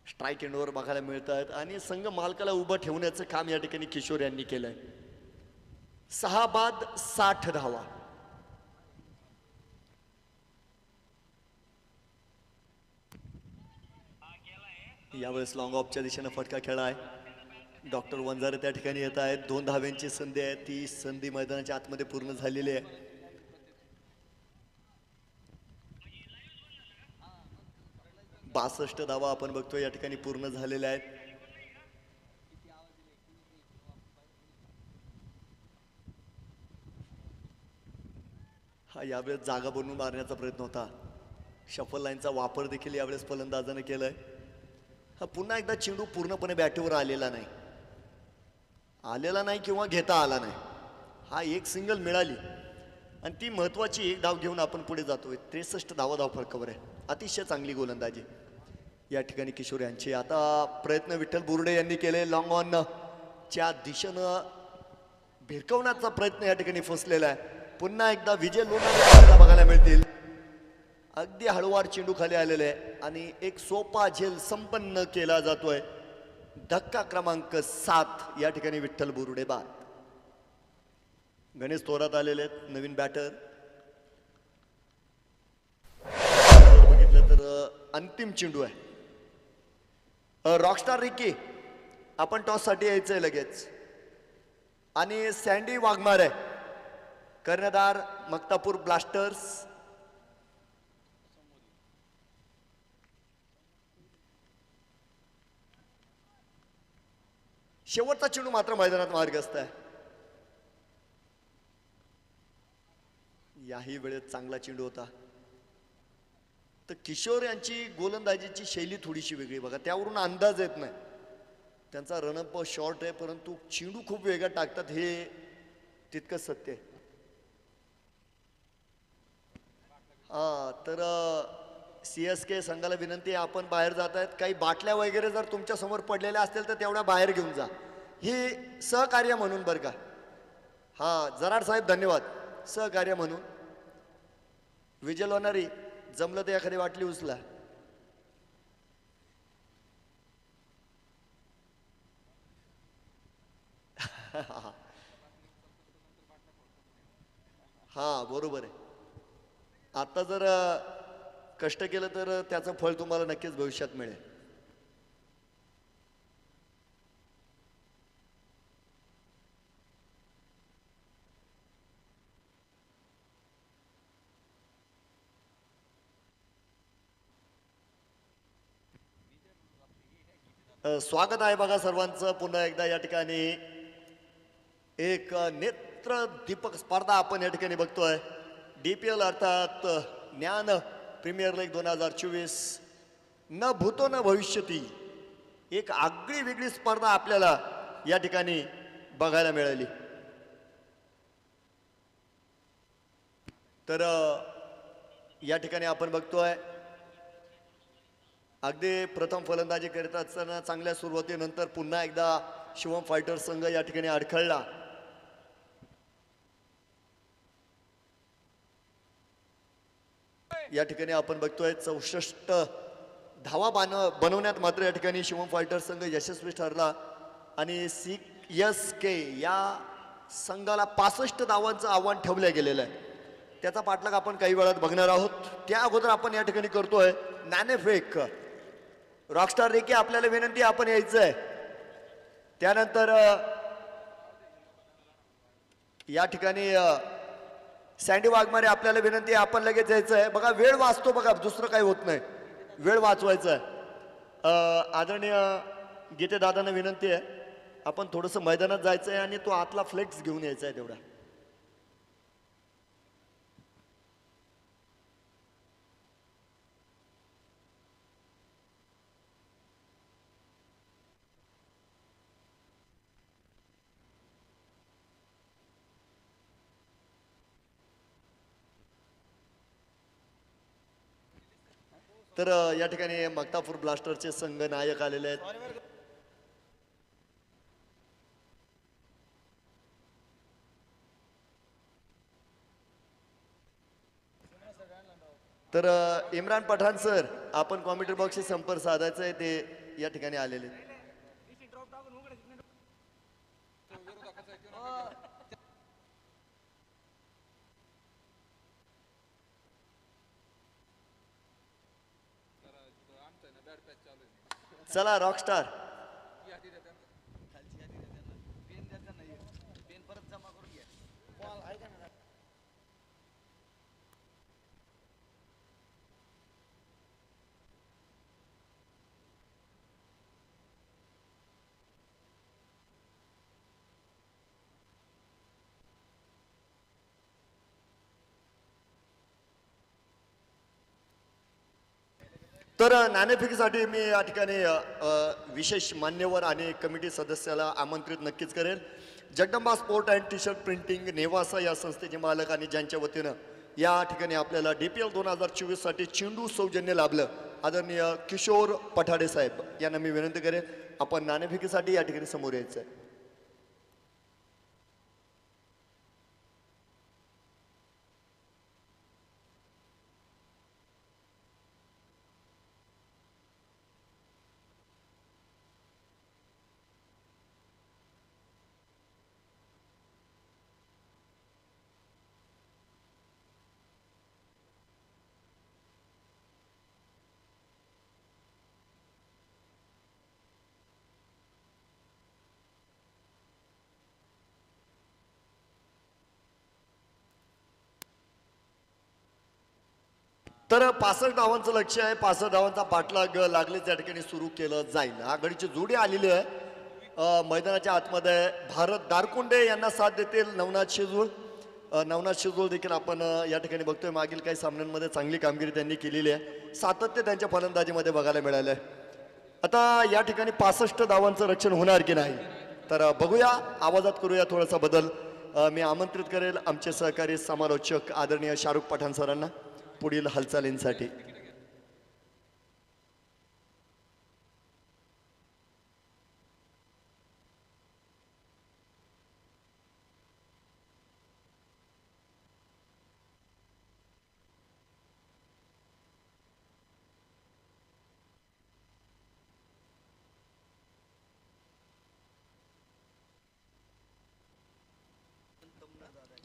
स्ट्राईक एंडवर बघायला मिळत आहेत आणि संघ मालकाला उभं ठेवण्याचं काम या ठिकाणी किशोर यांनी केलंय. 6 बाद 60 धावा. यावेळेस लॉंग ऑफच्या दिशेनं फटका खेळा आहे. डॉक्टर वंजारे त्या ठिकाणी येत आहेत. 2 धाव्यांची संधी आहे. ती संधी मैदानाच्या आतमध्ये पूर्ण झालेली आहे. बासष्ट धावा आपण बघतोय या ठिकाणी पूर्ण झालेल्या आहेत. हा यावेळेस जागा बनवून मारण्याचा प्रयत्न होता. शफल लाईनचा वापर देखील यावेळेस फलंदाजाने केलाय. हा पुन्हा एकदा चेंडू पूर्णपणे बॅटवर आलेला नाही किंवा घेता आला नाही. हा एक सिंगल मिळाली आणि ती महत्वाची एक धाव घेऊन आपण पुढे जातोय. 63 धाव फरकावर आहे. अतिशय चांगली गोलंदाजी या ठिकाणी किशोर यांची. आता प्रयत्न विठ्ठल बुर्डे यांनी केले. लॉंग ऑन च्या दिशेनं भिरकवण्याचा प्रयत्न या ठिकाणी फसलेला आहे. पुन्हा एकदा विजय लोणारे बघायला मिळतील. अगदी हळूवार चेंडू खाली आलेले आहे आणि एक सोपा झेल संपन्न केला जातोय. धक्का क्रमांक 7 या ठिकाणी विठ्ठल बुरुडे बाद. गणेश थोरात आलेले आहेत नवीन बॅटर. बघितलं तर अंतिम चेंडू आहे. रॉकस्टार रिकी आपण टॉस साठी यायचंय लगेच. आणि सँडी वाघमारे कर्णधार मक्तापूर ब्लास्टर्स. शेवटचा चेंडू मात्र मैदानात मार्गस्थ आहे. याही वेळेत चांगला चेंडू होता. तर किशोर यांची गोलंदाजीची शैली थोडीशी वेगळी बघा. त्यावरून अंदाज येत नाही. त्यांचा रनअप शॉर्ट आहे परंतु चेंडू खूप वेगळा टाकतात हे तितकंच सत्य आहे. तर CSK संघाला विनंती आहे आपण बाहेर जात आहेत. काही बाटल्या वगैरे जर तुमच्या समोर पडलेल्या असतील तर तेवढ्या बाहेर घेऊन जा. ही सहकार्य म्हणून बरं का. जराड साहेब धन्यवाद. सहकार्य म्हणून. विजय लोणारी जमलं तर एखादी बाटली उचला. हा बरोबर आहे. आता जर कष्ट केलं तर त्याचं फळ तुम्हाला नक्कीच भविष्यात मिळेल. स्वागत आहे बघा सर्वांचं पुन्हा एकदा या ठिकाणी एक नेत्र दीपक स्पर्धा आपण या ठिकाणी बघतोय. DPL अर्थात ज्ञान प्रीमियर लीग 2024. न भूतो न भविष्यती एक आगळी वेगळी स्पर्धा आपल्याला या ठिकाणी बघायला मिळाली. तर या ठिकाणी आपण बघतोय अगदी प्रथम फलंदाजी करीत असताना चांगल्या सुरुवातीनंतर पुन्हा एकदा शिवम फायटर संघ या ठिकाणी अडखळला. या ठिकाणी आपण बघतोय 64 धावा बनवण्यात मात्र या ठिकाणी शिवम फायटर संघ यशस्वी ठरला आणि CSK या संघाला 65 धावांचं आव्हान ठेवलं गेलेलं आहे. त्याचा पाठलाग आपण काही वेळात बघणार आहोत. त्या अगोदर आपण या ठिकाणी करतोय नाणेफेक. रॉकस्टार रेकी आपल्याला विनंती आपण यायचं आहे. त्यानंतर या ठिकाणी सँडी वाघमारे आपल्याला विनंती आपण लगेच यायचं आहे. बघा वेळ वाचतो बघा, दुसरं काही होत नाही, वेळ वाचवायचं आहे. आदरणीय गीते दादांना विनंती आहे आपण थोडंसं मैदानात जायचं आहे आणि तो आतला फ्लेक्स घेऊन यायचा आहे तेवढा. तर या ठिकाणी मक्तापूर ब्लास्टरचे संघ नायक आलेले आहेत. तर इम्रान पठाण सर आपण कॉमेंट्री बॉक्सशी संपर्क साधायचा आहे, ते या ठिकाणी आलेले आहेत. चला रॉकस्टार तर नाणेफेकीसाठी मी या ठिकाणी विशेष मान्यवर आणि कमिटी सदस्याला आमंत्रित नक्कीच करेल. Jagdamba sport and T shirt printing Newasa या संस्थेचे मालक आणि ज्यांच्या वतीनं या ठिकाणी आपल्याला DPL 2024 साठी चेंडू सौजन्य लाभलं आदरणीय किशोर पठाडे साहेब यांना मी विनंती करेन आपण नाणेफेकीसाठी या ठिकाणी समोर यायचं आहे. तर 65 धावांचं लक्ष आहे. 65 धावांचा पाठलाग लागलेच या ठिकाणी सुरू केलं जाईल. आघाडीची जोडी आलेली आहे मैदानाच्या आतमध्ये. भारत दारकुंडे यांना साथ देतील नवनाथ शेजूळ. नवनाथ शेजूळ देखील आपण या ठिकाणी बघतोय मागील काही सामन्यांमध्ये चांगली कामगिरी त्यांनी केलेली आहे. सातत्य त्यांच्या फलंदाजीमध्ये बघायला मिळालं आहे. आता या ठिकाणी 65 धावांचं रक्षण होणार की नाही तर बघूया. आवाजात करूया थोडासा बदल. मी आमंत्रित करेल आमचे सहकारी समालोचक आदरणीय शाहरुख पठाण सरांना पुढील हालचालींसाठी.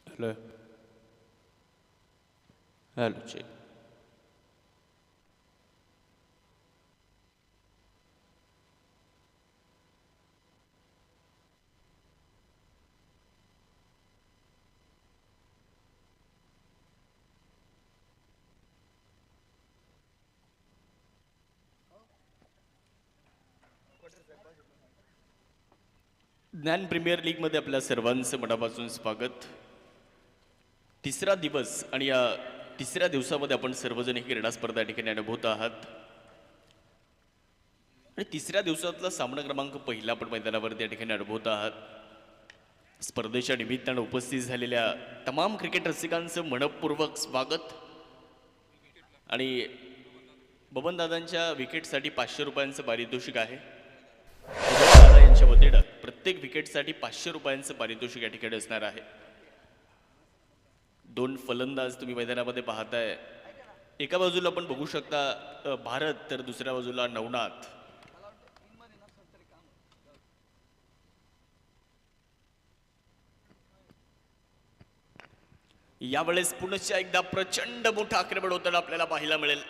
Hello hello check. Gyan premier लीगमध्ये आपल्या सर्वांचं मनापासून स्वागत. तिसरा दिवस आणि या तिसऱ्या दिवसामध्ये आपण सर्वजण ही क्रीडा स्पर्धा या ठिकाणी अनुभवत आहात आणि तिसऱ्या दिवसातला सामना क्रमांक पहिला आपण मैदानावरती या ठिकाणी अनुभवत आहात. स्पर्धेच्या निमित्तानं उपस्थित झालेल्या तमाम क्रिकेट रसिकांचं मनपूर्वक स्वागत. आणि बबनदादांच्या विकेटसाठी 500 रुपयांचं पारितोषिक आहे. दादा यांच्या वतीनं प्रत्येक विकेटसाठी 500 रुपयांचं पारितोषिक या ठिकाणी असणार आहे. 2 फलंदाज तुम्ही मैदानामध्ये पाहताय. एका बाजूला आपण बघू शकता भारत, तर दुसऱ्या बाजूला नवनाथ. यावेळेस पुनश्च एकदा प्रचंड मोठं आक्रमण होताना आपल्याला पाहायला मिळेल.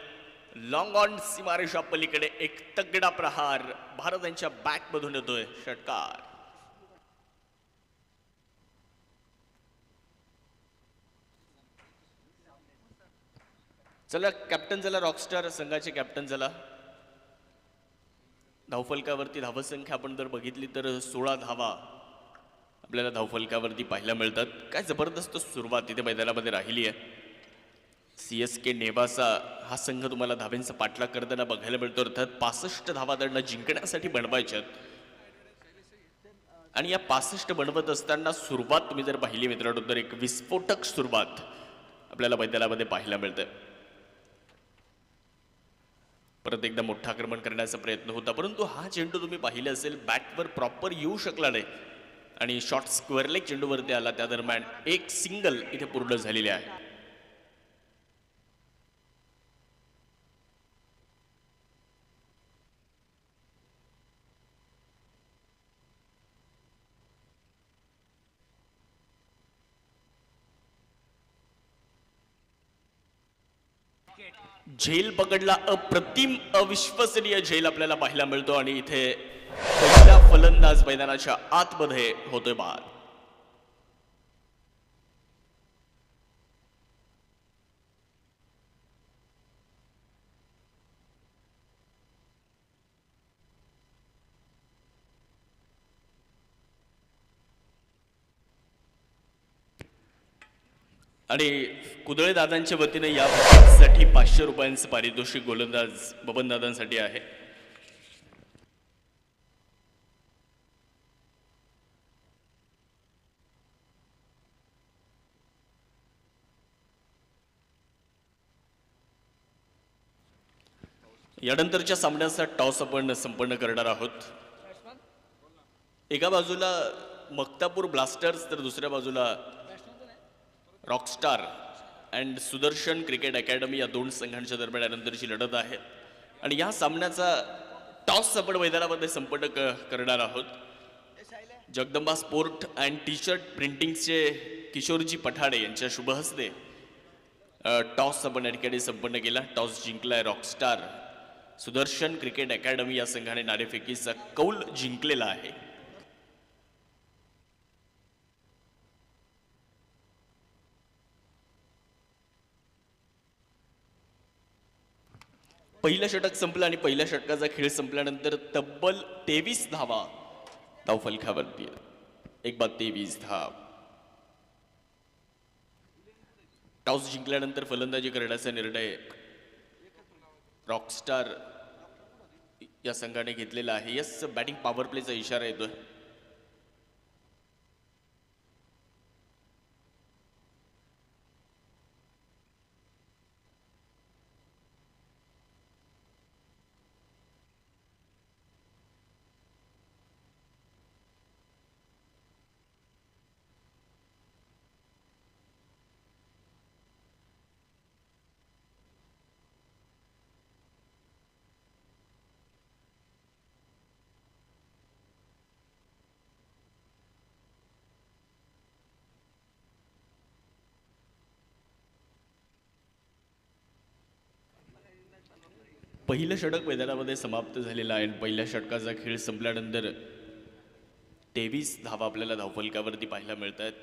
लॉंग ऑन सीमारेषा पलीकडे एक तगडा प्रहार भारत यांच्या बॅट मधून येतोय. षटकार. चला कॅप्टन झाला, रॉकस्टार संघाचे कॅप्टन झाला. धावफलकावरती धावसंख्या आपण जर बघितली तर 16 धावा आपल्याला धावफलकावरती पाहायला मिळतात. काय जबरदस्त सुरुवात इथे मैदानामध्ये राहिली आहे. CSK नेवासा हा संघ तुम्हाला धाव्यांचा पाठलाग करताना बघायला मिळतो. अर्थात 65 धावा त्यांना जिंकण्यासाठी बनवायच्यात आणि या 65 बनवत असताना सुरुवात तुम्ही जर पाहिली मित्रांनो तर एक विस्फोटक सुरुवात आपल्याला मैदानामध्ये पाहायला मिळते. परत एकदा मोठं आक्रमण करण्याचा प्रयत्न होता, परंतु हा चेंडू तुम्ही पाहिले असेल बॅटवर प्रॉपर येऊ शकला नाही आणि शॉट स्क्वेअर लेग चेंडूवरती आला. त्या दरम्यान एक सिंगल इथे पूर्ण झालेली आहे. झेल पकडला, अप्रतिम अविश्वसनीय झेल आपल्याला पाहायला मिळतो आणि इथे पहिला फलंदाज मैदानाच्या आतमध्ये होतोय बाद. आणि कुदळे दादांच्या वतीने या साठी 500 रुपयांचं पारितोषिक गोलंदाज बबनदादांसाठी आहे. यानंतरच्या सामन्याचा टॉस आपण संपन्न करणार आहोत. एका बाजूला मक्तापूर ब्लास्टर्स तर दुसऱ्या बाजूला Rockstar and Sudarshan cricket academy या 2 संघांच्या दरम्यान यानंतरची लढत आहे आणि या सामन्याचा टॉस आपण मैदानामध्ये संपन्न करणार आहोत. Jagdamba sport and T shirt प्रिंटिंगचे किशोरजी पठाडे यांच्या शुभहस्ते टॉस आपण या ठिकाणी संपन्न केला. टॉस जिंकलाय रॉकस्टार. सुदर्शन क्रिकेट अकॅडमी या संघाने नाणेफेकीचा कौल जिंकलेला आहे. पहिलं षटक संपलं आणि पहिल्या षटकाचा खेळ संपल्यानंतर तब्बल 23 धावा धावफलकावरती. एक बाद 23 धाव. टॉस जिंकल्यानंतर फलंदाजी करण्याचा निर्णय रॉकस्टार या संघाने घेतलेला आहे. यस, बॅटिंग पॉवर प्लेचा इशारा येतोय. पहिलं षटक मैदानामध्ये समाप्त झालेलं आहे आणि पहिल्या षटकाचा खेळ संपल्यानंतर 23 धावा आपल्याला धावफलकावरती पाहायला मिळत आहेत.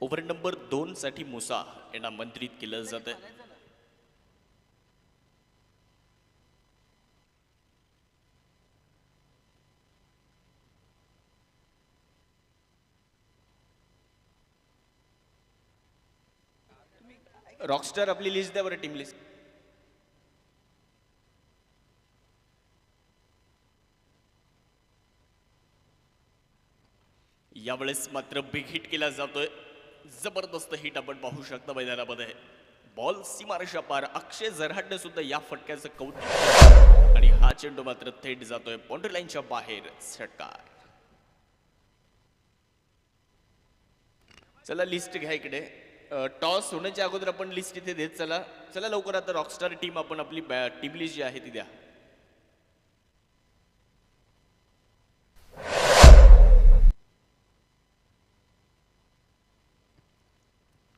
ओव्हर नंबर 2 साठी मुसा यांना आमंत्रित केलं जात आहे. रॉकस्टार आपली लिस्ट द्या बरं, टीम लिस्ट. यावेळेस मात्र बिग हिट केला जातोय. जबरदस्त हिट आपण पाहू शकता मैदानामध्ये. बॉल सीमारेषा पार. अक्षय झरहाटने सुद्धा या फटक्याचं कौतुक आणि हा चेंडू मात्र थेट जातोय बाउंड्री लाईनच्या बाहेर. षटकार. चला लिस्ट घ्या इकडे. टॉस होण्याच्या अगोदर आपण लिस्ट इथे देत चला. चला लवकर आता रॉकस्टार टीम आपण आपली टीम लिस्ट जी आहे ती द्या.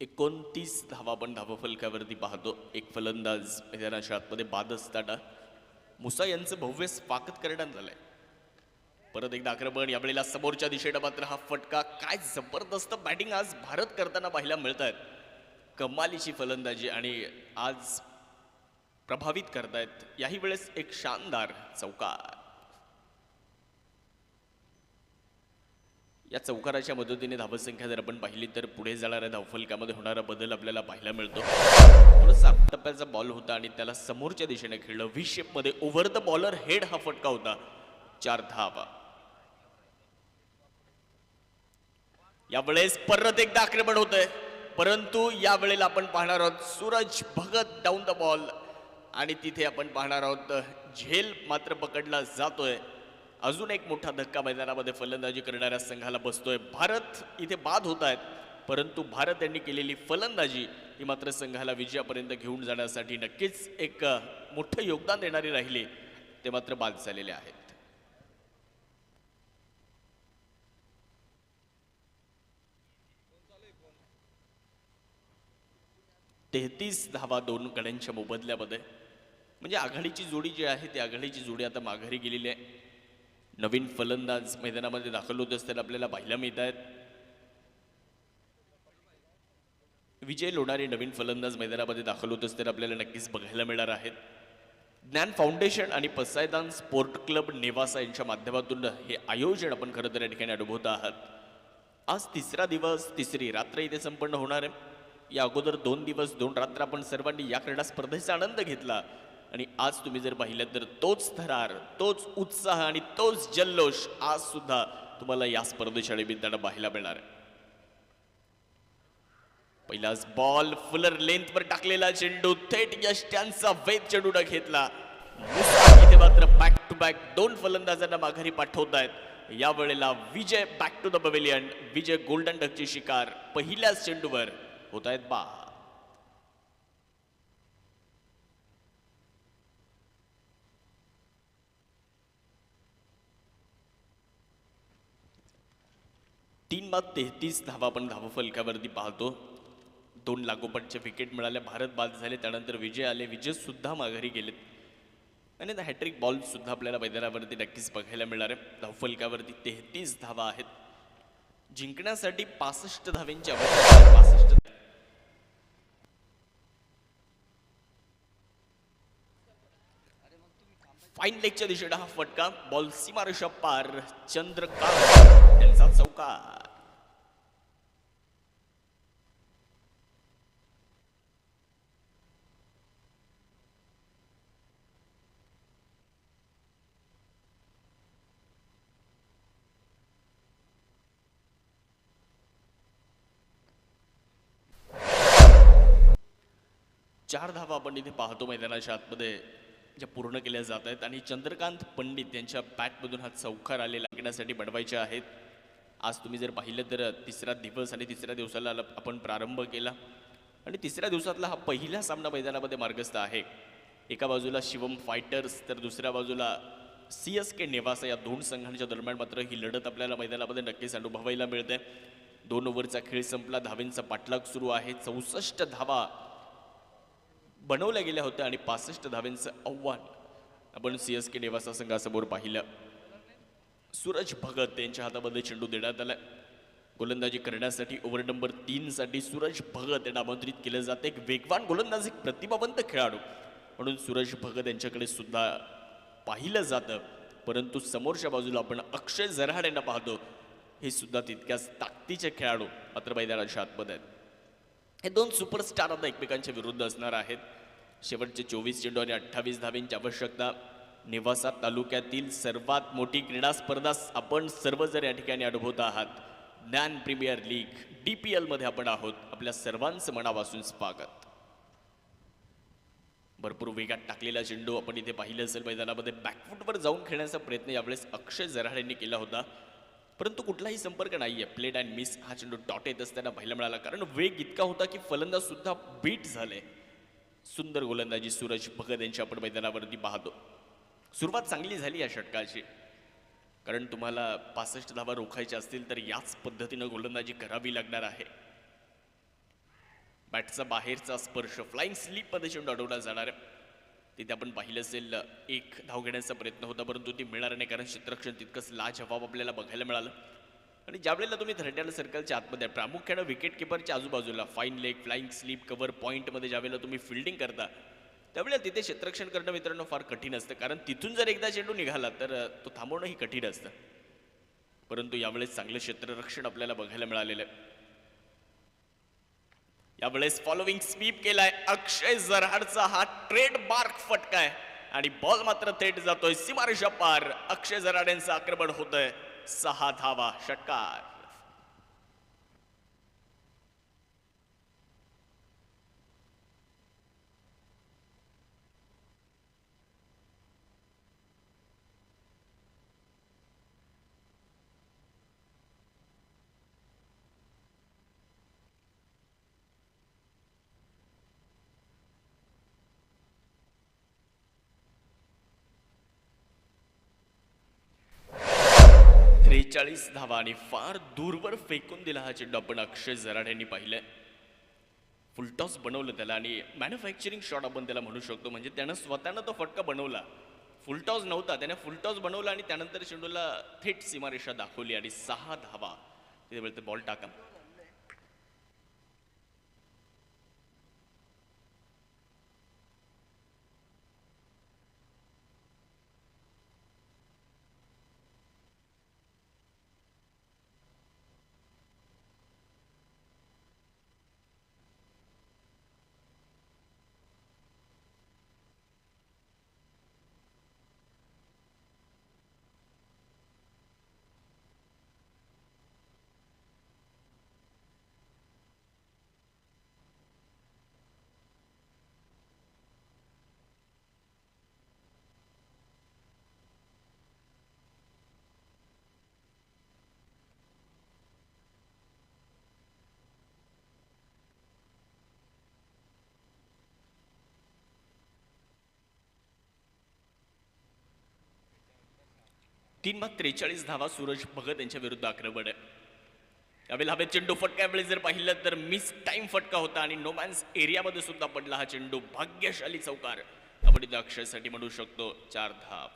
29 धावा आपण धावफलकावरती पाहतो. एक फलंदाज मैदानाच्या आतमध्ये बाद असताना मुसा यांचं भव्य स्वागत करण्यात आलंय. परत एकदा आक्रमण. यावेळेला समोरच्या दिशेनं मात्र हा फटका. काय जबरदस्त बॅटिंग आज भारत करताना पाहायला मिळत आहेत. कमालीची फलंदाजी आणि आज प्रभावित करतायत. याही वेळेस एक शानदार चौकार. या चौकाराच्या मदतीने धावसंख्या जर आपण पाहिली तर पुढे जाणाऱ्या धावफलकामध्ये होणारा बदल आपल्याला पाहायला मिळतो. थोडासा टप्प्याचा बॉल होता आणि त्याला समोरच्या दिशेने खेळलं. व्ही शेप मध्ये ओव्हर द बॉलर हेड हा फटका होता. 4 धावा. यावेळेस परत एकदा आक्रमण होतंय, परंतु यावेळेला आपण पाहणार आहोत Suraj Bhagat down the ball आणि तिथे आपण पाहणार आहोत झेल मात्र पकडला जातोय. अजून एक मोठा धक्का मैदानामध्ये फलंदाजी करणाऱ्या संघाला बसतोय. भारत इथे बाद होत आहेत, परंतु भारत यांनी केलेली फलंदाजी ही मात्र संघाला विजयापर्यंत घेऊन जाण्यासाठी नक्कीच एक मोठं योगदान देणारी राहिली. ते मात्र बाद झालेले आहेत. तेहतीस धावा 2 गड्यांच्या मोबदल्यामध्ये. म्हणजे आघाडीची जोडी जी आहे ती आघाडीची जोडी आता माघारी गेलेली आहे. नवीन फलंदाज मैदानामध्ये दाखल होत असताना आपल्याला पाहायला मिळत आहेत. विजय लोणारे नवीन फलंदाज मैदानामध्ये दाखल होत असताना आपल्याला नक्कीच बघायला मिळणार आहेत. ज्ञान फाउंडेशन आणि पसायदान स्पोर्ट क्लब नेवासा यांच्या माध्यमातून हे आयोजन आपण खरं तर या ठिकाणी अनुभवत आहात. आज तिसरा दिवस, तिसरी रात्र इथे संपन्न होणार आहे. या अगोदर 2 दिवस 2 रात्र आपण सर्वांनी या क्रीडा स्पर्धेचा आनंद घेतला आणि आज तुम्ही जर पाहिलं तर तोच थरार, तोच उत्साह आणि तोच जल्लोष आज सुद्धा तुम्हाला या स्पर्धेच्या निमित्तानं पाहायला मिळणार आहे. पहिलाच बॉल फुलर लेंथवर टाकलेला चेंडू थेट यष्ट्यांचा वेध चेंडूने घेतला. इथे मात्र बॅक टू बॅक 2 फलंदाजांना माघारी पाठवतायत. यावेळेला Vijay back to the pavilion. Vijay golden डकची शिकार पहिल्याच चेंडूवर होत आहेत बाद. तीन बाद 33 धावा आपण धावफलकावरती पाहतो. 2 लागोपाठचे विकेट मिळाले, भारत बाद झाले, त्यानंतर विजय आले, विजय सुद्धा माघारी गेलेत आणि हॅट्रिक बॉल सुद्धा आपल्याला मैदानावरती नक्कीच बघायला मिळणार आहे. धावफलकावरती 33 धावा आहेत. जिंकण्यासाठी 65 धावांची आवश्यकता आहे. 65. फाईन लेगच्या दिशेने हा फटका. बॉल सीमारेषा पार. चंद्रकांत यांचा चौकार. चार धावा आपण इथे पाहतो मैदानाच्या आतमध्ये ज्या पूर्ण केल्या जात आहेत आणि चंद्रकांत पंडित यांच्या बॅटमधून हा चौकार आले लागण्यासाठी बनवायचे आहेत. आज तुम्ही जर पाहिलं तर तिसरा दिवस आणि तिसऱ्या दिवसाला आपण प्रारंभ केला आणि तिसऱ्या दिवसातला हा पहिला सामना मैदानामध्ये मार्गस्थ आहे. एका बाजूला शिवम फायटर्स तर दुसऱ्या बाजूला CSK नेवासा. या 2 संघांच्या दरम्यान मात्र ही लढत आपल्याला मैदानामध्ये नक्कीच अनुभवायला मिळते. 2 ओव्हरचा खेळ संपला. धावेंचा पाठलाग सुरू आहे. 64 धावा बनवल्या गेल्या होत्या आणि 65 धावांचं आव्हान आपण CSK नेवासा संघासमोर पाहिलं. सूरज भगत यांच्या हातामध्ये चेंडू देण्यात आला. गोलंदाजी करण्यासाठी ओव्हर नंबर 3 साठी सूरज भगत यांना आमंत्रित केलं जातं. एक वेगवान गोलंदाज, एक प्रतिभावंत खेळाडू म्हणून सूरज भगत यांच्याकडे सुद्धा पाहिलं जातं. परंतु समोरच्या बाजूला आपण अक्षय जरहाड यांना पाहतो. हे सुद्धा तितक्याच ताकदीचे खेळाडू मात्र मैदानाच्या आतमध्ये आहेत. हे दोन सुपरस्टार आता एकमेकांच्या विरुद्ध असणार आहेत. शेवटचे 24 चेंडू आणि 28 धावेंची आवश्यकता. नेवासा तालुक्यातील सर्वात मोठी क्रीडा स्पर्धा आपण सर्व जर या ठिकाणी अनुभवत आहात. ज्ञान प्रीमियर लीग DPL मध्ये आपण आहोत. आपल्या सर्वांचं मनापासून स्वागत. भरपूर वेगात टाकलेला चेंडू आपण इथे पाहिलं असेल. मैदानामध्ये बॅकफुटवर जाऊन खेळण्याचा प्रयत्न यावेळेस अक्षय जरहाड यांनी केला होता, परंतु कुठलाही संपर्क नाहीये. प्लेड अँड मिस हा चेंडू डॉट येत असताना पाहायला मिळाला, कारण वेग इतका होता की फलंदाज सुद्धा बीट झाले. सुंदर गोलंदाजी सूरज भगत यांची आपण मैदानावरती पाहतो. सुरुवात चांगली झाली या षटकाची, कारण तुम्हाला 65 धावा रोखायच्या असतील तर याच पद्धतीनं गोलंदाजी करावी लागणार आहे. बॅटचा बाहेरचा स्पर्श फ्लाइंग स्लीप मध्ये चेंडू अडवला जाणार आहे. तिथे आपण पाहिलं असेल एक धाव घेण्याचा प्रयत्न होता, परंतु ती मिळणार नाही, कारण क्षेत्ररक्षण तितकंच लाजवाब आपल्याला बघायला मिळालं. आणि ज्यावेळेला तुम्ही थर्ड सर्कलच्या आतमध्ये प्रामुख्यानं विकेट किपरच्या आजूबाजूला fine leg, flying sleep, cover पॉईंटमध्ये ज्यावेळेला तुम्ही फिल्डिंग करता त्यावेळेला तिथे क्षेत्ररक्षण करणं मित्रांनो फार कठीण असतं, कारण तिथून जर एकदा चेंडू निघाला तर तो थांबवणंही कठीण असतं. परंतु यावेळेस चांगलं क्षेत्ररक्षण आपल्याला बघायला मिळालेलं आहे. यावेळेस फॉलोविंग स्वीप केलाय अक्षय जरहाडचा. हा ट्रेडमार्क फटका आहे आणि बॉल मात्र थेट जातोय सीमारेषा पार. अक्षय जरहाड यांचं आक्रमण होतंय. 6 धावा षटकार. त्रेचाळीस धावा आणि फार दूरवर फेकून दिला हा चेंडू आपण अक्षय जराड यांनी पाहिलंय. फुलटॉस बनवलं त्याला आणि मॅन्युफॅक्चरिंग शॉट आपण त्याला म्हणू शकतो. म्हणजे त्यानं स्वतःनं तो फटका बनवला. फुलटॉस नव्हता, त्याने फुलटॉस बनवला आणि त्यानंतर चेंडूला थेट सीमारेषा दाखवली आणि 6 धावा. तिथे वेळ बॉल टाका. तीन बाद 43 धावा. सूरज भगत यांच्या विरुद्ध आक्रमण आहे. यावेळेला हवेत चेंडू फटका. यावेळी जर पाहिलं तर मिस टाइम फटका होता आणि नोमॅन्स एरियामध्ये सुद्धा पडला हा चेंडू. भाग्यशाली चौकार आपण इथं अक्षयसाठी म्हणू शकतो. 4 धाव.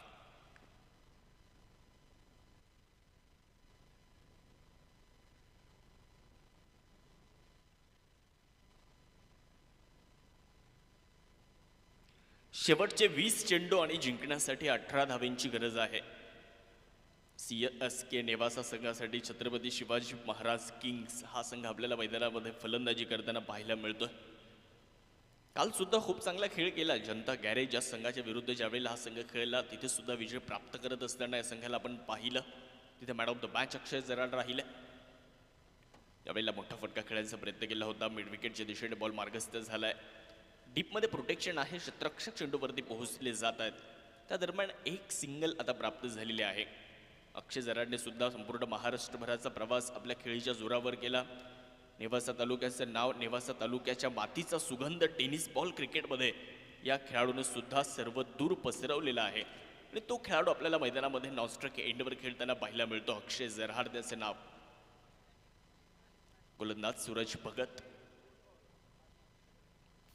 शेवटचे 20 चेंडू आणि जिंकण्यासाठी 18 धावेंची गरज आहे. CSK नेवासा संघासाठी छत्रपती शिवाजी महाराज किंग्स हा संघ आपल्याला मैदानामध्ये फलंदाजी करताना पाहायला मिळतोय. काल सुद्धा खूप चांगला खेळ केला. जनता गॅरेज या संघाच्या विरुद्ध ज्यावेळेला हा संघ खेळला तिथे सुद्धा विजय प्राप्त करत असताना या संघाला आपण पाहिलं. तिथे मॅन ऑफ द मॅच अक्षय जराड राहिले. यावेळेला मोठा फटका खेळण्याचा प्रयत्न केला होता. मिड विकेटच्या दिशेने बॉल मार्गस्थ झालाय. डीपमध्ये प्रोटेक्शन आहे. क्षेत्ररक्षक चेंडूवरती पोहोचले जात आहेत. त्या दरम्यान एक सिंगल आता प्राप्त झालेले आहे. अक्षय जराडने सुद्धा संपूर्ण महाराष्ट्रभराचा प्रवास आपल्या खेळीच्या जोरावर केला. नेवासा तालुक्याचं नाव, नेवासा तालुक्याच्या मातीचा सुगंध टेनिस बॉल क्रिकेटमध्ये या खेळाडूने सुद्धा सर्व दूर पसरवलेला आहे आणि तो खेळाडू आपल्याला मैदानामध्ये नॉनस्ट्रक एंडवर खेळताना पाहायला मिळतो. अक्षय जरहाड त्याचे नाव. गोलंदाज सूरज भगत.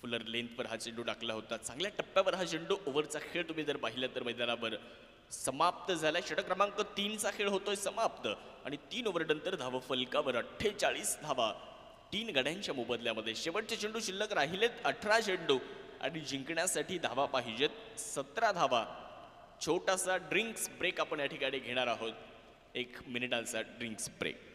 फुलर लेंथवर हा चेंडू टाकला होता. चांगल्या टप्प्यावर हा चेंडू ओव्हरचा खेळ तुम्ही जर पाहिला तर मैदानावर समाप्त झालाय. षटक क्रमांक 3चा खेळ होतोय समाप्त आणि 3 ओव्हरनंतर धाव फलकावर 48 धावा 3 गड्यांच्या मोबदल्यामध्ये. शेवटचे चेंडू शिल्लक राहिलेत 18 चेंडू आणि जिंकण्यासाठी धावा पाहिजेत 17 धावा. छोटासा ड्रिंक्स ब्रेक आपण या ठिकाणी घेणार आहोत. 1 मिनिटाचा ड्रिंक्स ब्रेक.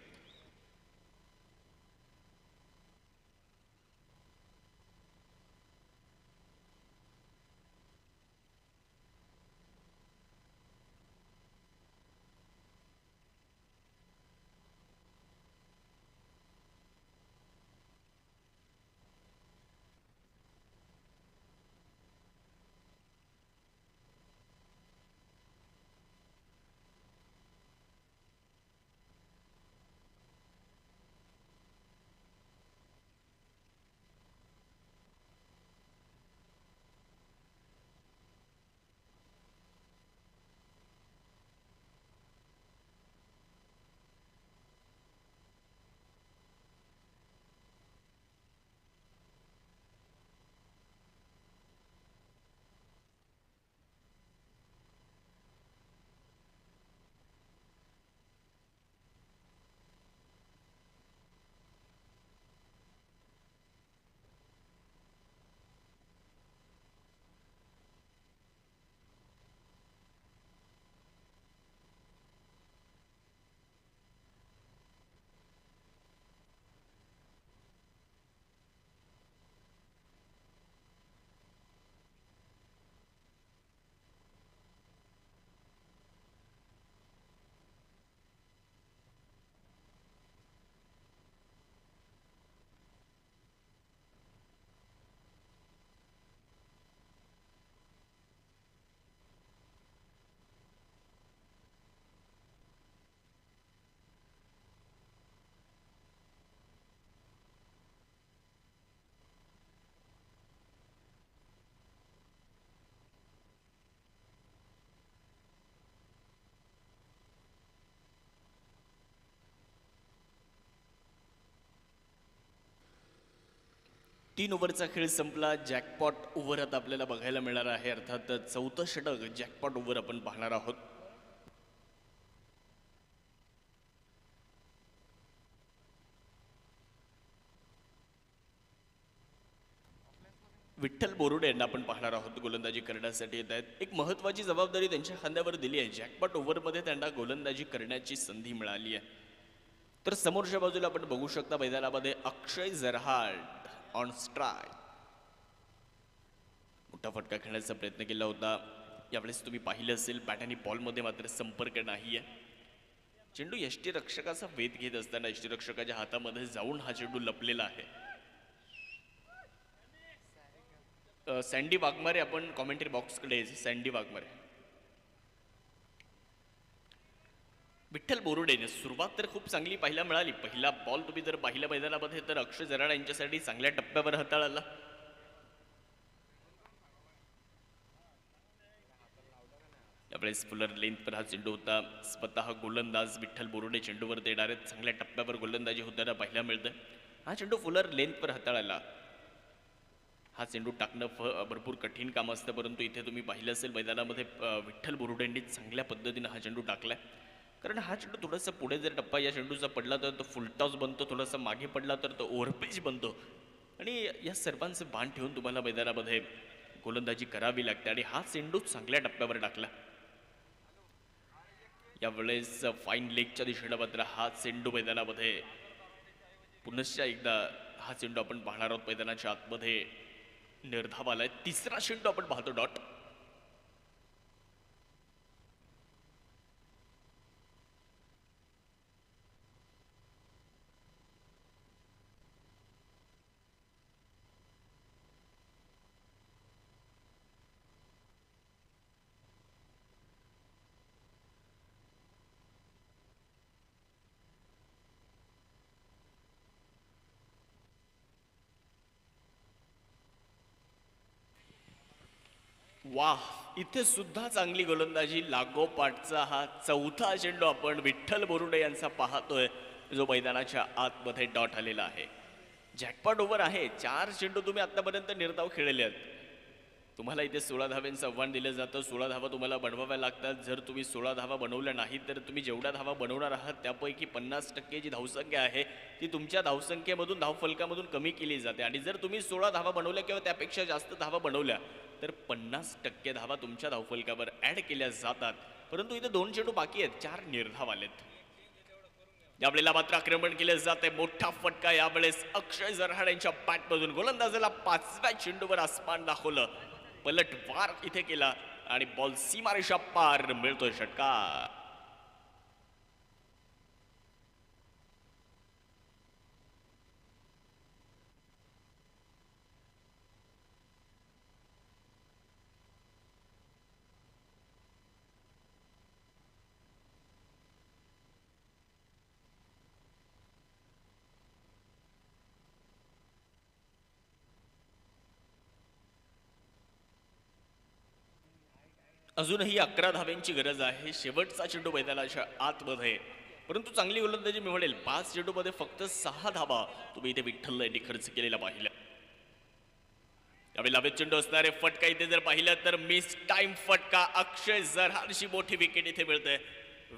तीन ओव्हरचा खेळ संपला. जॅकपॉट ओव्हर आता आपल्याला बघायला मिळणार आहे. अर्थात 4थं षटक जॅकपॉट ओव्हर आपण पाहणार आहोत. विठ्ठल बोरुडे यांना आपण पाहणार आहोत. गोलंदाजी करण्यासाठी येत आहेत. एक महत्वाची जबाबदारी त्यांच्या खांद्यावर दिली आहे. जॅकपॉट ओव्हरमध्ये त्यांना गोलंदाजी करण्याची संधी मिळाली आहे. तर समोरच्या बाजूला आपण बघू शकता मैदानामध्ये अक्षय जरहाट ऑन स्ट्राइक. मोठा फटका खेळण्याचा प्रयत्न केला होता. यावेळेस तुम्ही पाहिलं असेल बॅट आणि बॉलमध्ये मात्र संपर्क नाही आहे. चेंडू यष्टीरक्षकाचा वेध घेत असताना यष्टीरक्षकाच्या हातामध्ये जाऊन हा चेंडू लपलेला आहे. सँडी वाघमारे आपण कॉमेंट्री बॉक्सकडे. सँडी वाघमारे. विठ्ठल बोरुडेने सुरुवात तर खूप चांगली पाहायला मिळाली. पहिला बॉल तुम्ही जर पाहिला मैदानामध्ये तर अक्षय जराड यांच्यासाठी चांगल्या टप्प्यावर हाताळला. यावेळेस फुलर लेंथवर हा चेंडू होता. स्वतः गोलंदाज विठ्ठल बोरुडे चेंडूवर देणार आहेत. चांगल्या टप्प्यावर गोलंदाजी होताना पाहायला मिळतं. हा चेंडू फुलर लेंथवर हाताळायला. हा चेंडू टाकणं भरपूर कठीण काम असतं, परंतु इथे तुम्ही पाहिलं असेल मैदानामध्ये विठ्ठल बोरुडेंनी चांगल्या पद्धतीनं हा चेंडू टाकलाय. कारण हा चेंडू थोडासा पुढे जर टप्पा या चेंडूचा पडला तर तो फुलटॉस बनतो, थोडासा मागे पडला तर तो ओव्हरपिच बनतो आणि या सर्वांचे बाण ठेवून तुम्हाला मैदानामध्ये गोलंदाजी करावी लागते आणि हा चेंडू चांगल्या टप्प्यावर टाकला. यावेळेस फाईन लेगच्या दिशेनं मात्र हा चेंडू मैदानामध्ये पुनश्च एकदा हा चेंडू आपण पाहणार आहोत. मैदानाच्या आतमध्ये निर्धाव आलाय. तिसरा चेंडू आपण पाहतो डॉट. वाह, इथे सुद्धा चांगली गोलंदाजी. लागोपाठचा हा चौथा चेंडू आपण विठ्ठल बोरुडे यांचा पाहतोय जो मैदानाच्या आतमध्ये डॉट आलेला आहे. जॅकपॉट ओव्हर आहे. 4 चेंडू तुम्ही आतापर्यंत निर्धाव खेळले आहेत. तुम्हाला इथे 16 धाव्यांचं आव्हान दिलं जातं. 16 धावा तुम्हाला बनवाव्या लागतात. जर तुम्ही 16 धावा बनवल्या नाहीत तर तुम्ही जेवढ्या धावा बनवणार आहात त्यापैकी 50% जी धावसंख्या आहे ती तुमच्या धावसंख्येमधून धावफलकामधून कमी केली जाते. आणि जर तुम्ही 16 धावा बनवल्या किंवा त्यापेक्षा जास्त धावा बनवल्या तर 50% धावा तुमच्या धावफलकावर ऍड केल्या जातात. परंतु इथे 2 चेंडू बाकी आहेत. 4 निर्धाव आलेत. यावेळेला मात्र आक्रमण केले जाते. मोठा फटका यावेळेस अक्षय जरहाड यांच्या बॅटमधून. गोलंदाजाला 5व्या चेंडूवर आसमान दाखवलं. पलटवार इथे केला आणि बॉल सीमारेषा पार. मिळतोय षटकार. अजूनही 11 धाव्यांची गरज आहे. शेवटचा चेंडू मैदानाच्या आतमध्ये. परंतु चांगली गोलंदाजी मी म्हणेल. 5 चेंडूमध्ये फक्त 6 धावा तुम्ही इथे विठ्ठल यांनी खर्च केलेला पाहिलं. यावेळी लावेत चेंडू असणारे फटका इथे जर पाहिलं तर मिस टाइम फटका. अक्षय जरहाडशी मोठी विकेट इथे मिळते.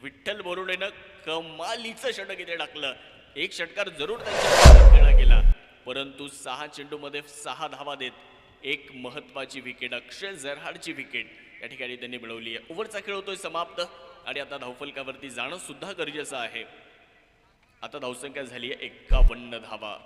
विठ्ठल बोरुडेनं कमालीचं षटक इथे टाकलं. एक षटकार जरूर त्यांच्या गेला परंतु 6 चेंडूमध्ये 6 धावा देत एक महत्वाची विकेट, अक्षय जरहाडची विकेट या ठिकाणी त्यांनी मिळवली आहे. ओव्हरचा खेळ होतोय समाप्त आणि आता धावफलकावरती जाणं सुद्धा गरजेचं आहे. आता धावसंख्या झाली आहे 51 धावा.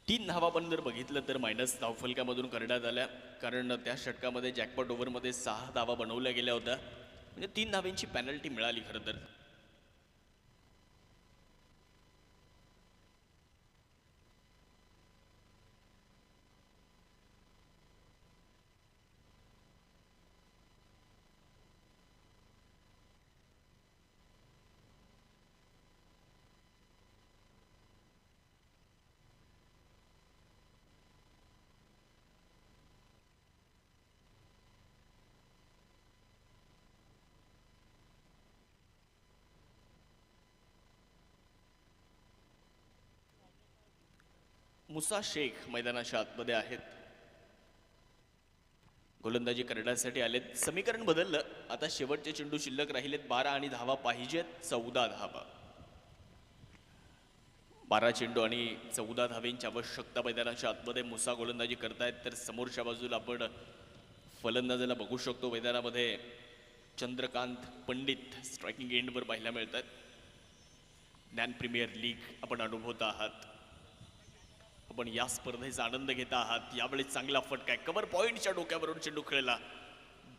तीन धावा पण जर बघितलं तर मायनस धावफलकामधून करण्यात आल्या, कारण त्या षटकामध्ये जॅकपॉट ओव्हरमध्ये 6 धावा बनवल्या गेल्या होत्या. म्हणजे 3 धाव्यांची पेनल्टी मिळाली खरं तर. मुसा शेख मैदानाच्या आतमध्ये आहेत. गोलंदाजी करण्यासाठी आलेत. समीकरण बदललं. आता शेवटचे चेंडू शिल्लक राहिलेत 12 आणि धावा पाहिजेत 14 धावा. 12 चेंडू आणि 14 धावेंची आवश्यकता मैदानाच्या आतमध्ये. मुसा गोलंदाजी करतायत तर समोरच्या बाजूला आपण फलंदाजाला बघू शकतो. मैदानामध्ये चंद्रकांत पंडित स्ट्रायकिंग एंडवर पाहायला मिळतात. ज्ञान प्रीमियर लीग आपण अनुभवत आहात. आपण या स्पर्धेचा आनंद घेत आहात. यावेळी चांगला फटका आहे. कव्हर पॉइंटच्या डोक्यावरून चेंडू खेळला.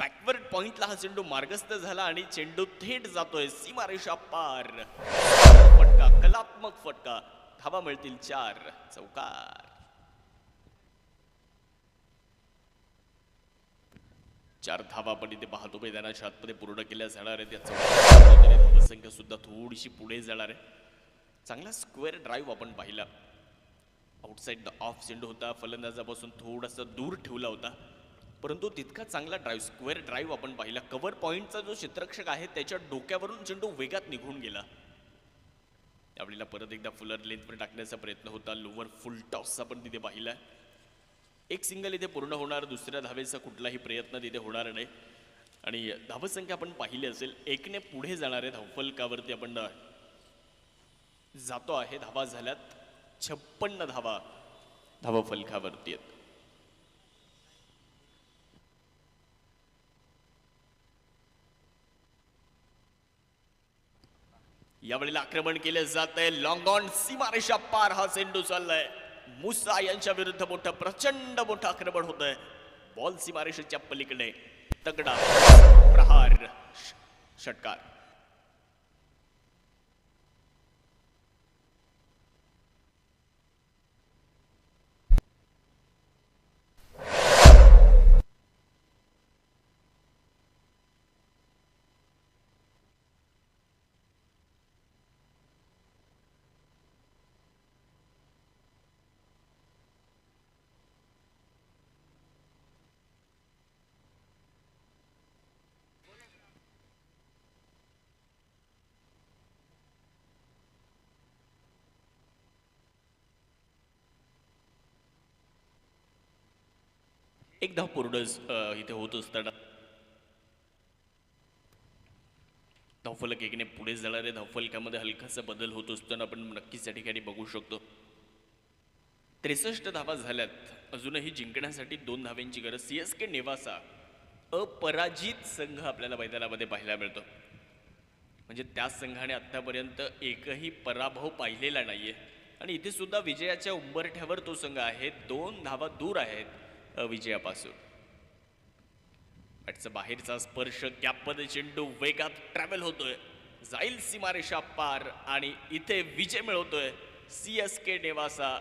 बॅकवर्ड पॉइंटला हा चेंडू मार्गस्थ झाला आणि चेंडू थेट जातोय सीमारेषा पार. फटका, कलात्मक फटका. धावा मिळतील 4. चौकार. 4 धावा पण इथे पाहतो मैदानाच्या आतमध्ये पूर्ण केल्या जाणार आहेत. या चौकार धावसंख्या सुद्धा थोडीशी पुढे जाणार आहे. चांगला स्क्वेअर ड्राईव्ह आपण पाहिला. आउटसाइड द ऑफ चेंडू होता. फलंदाजापासून थोडासा दूर ठेवला होता, परंतु तितका चांगला ड्राईव्ह, स्क्वेअर ड्राईव्ह आपण पाहिला. कव्हर पॉइंटचा जो क्षेत्ररक्षक आहे त्याच्या डोक्यावरून चेंडू वेगात निघून गेला. त्यावेळेला परत एकदा फुलर लेंथवर टाकण्याचा प्रयत्न होता. लोवर फुल टॉस आपण तिथे पाहिला. एक सिंगल इथे पूर्ण होणार. दुसऱ्या धावेचा कुठलाही प्रयत्न तिथे होणार नाही आणि धावसंख्या आपण पाहिली असेल 1ने पुढे जाणार आहे. धावफलकावरती आपण जातो आहे. धावा झाल्यात 56 धावा धावफलकावरती आहेत. यावेळेला आक्रमण केले जात आहे. लॉंग ऑन सीमारेषा पार हा चेंडू चाललाय. मुसा यांच्या विरुद्ध मोठं प्रचंड मोठं आक्रमण होत आहे. बॉल सीमारेषेच्या पलीकडे तगडा प्रहार षटकार. एक धाव पूर्णच इथे होत असताना धावफलक एकीने पुढे जाणाऱ्या धावफलकामध्ये हलकासा बदल होत असताना आपण नक्कीच या ठिकाणी बघू शकतो. 63 धावा झाल्यात. अजूनही जिंकण्यासाठी 2 धाव्यांची गरज. सीएसके नेवासा अपराजित संघ आपल्याला मैदानामध्ये पाहायला मिळतो. म्हणजे त्या संघाने आतापर्यंत एकही पराभव पाहिलेला नाहीये आणि इथे सुद्धा विजयाच्या उंबरठ्यावर तो संघ आहे. 2 धावा दूर आहेत विजयापासून. बॅटचा बाहेरचा स्पर्श, गॅपमध्ये चेंडू वेगात ट्रॅव्हल होतोय, जाईल सीमारेषा पार आणि इथे विजय मिळवतोय सीएसके नेवासा.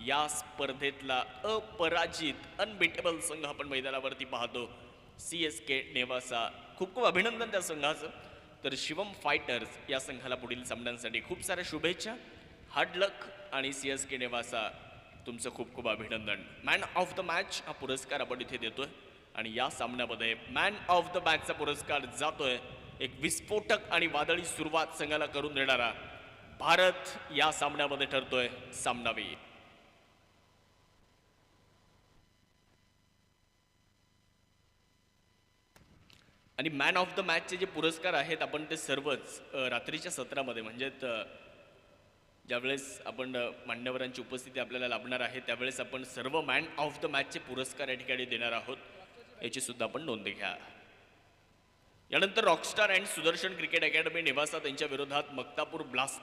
या स्पर्धेतला अपराजित अनबिटेबल संघ आपण मैदानावरती पाहतो. सीएसके नेवासा. खूप खूप अभिनंदन त्या संघाचं. तर शिवम फायटर्स या संघाला पुढील सामन्यांसाठी खूप साऱ्या शुभेच्छा, हार्ड लक आणि सीएसके नेवासा तुमचं खूप खूप अभिनंदन. मॅन ऑफ द मॅच हा पुरस्कार आपण इथे देतोय आणि या सामन्यामध्ये मॅन ऑफ द मॅचचा पुरस्कार जातोय एक विस्फोटक आणि वादळी सुरुवात संघाला करून देणारा भारत. या सामन्यामध्ये ठरतोय सामनावीर. आणि मॅन ऑफ द मॅचचे जे पुरस्कार आहेत आपण ते सर्वच रात्रीच्या सत्रामध्ये म्हणजे ज्यावेळेस आपण मान्यवरांची उपस्थिती आपल्याला लाभणार आहे त्यावेळेस आपण सर्व मॅन ऑफ द मॅचचे पुरस्कार या ठिकाणी देणार आहोत. याची सुद्धा आपण नोंद घ्या. यानंतर rockstar and Sudarshan cricket academy Newasa त्यांच्या विरोधात मक्तापूर ब्लास्ट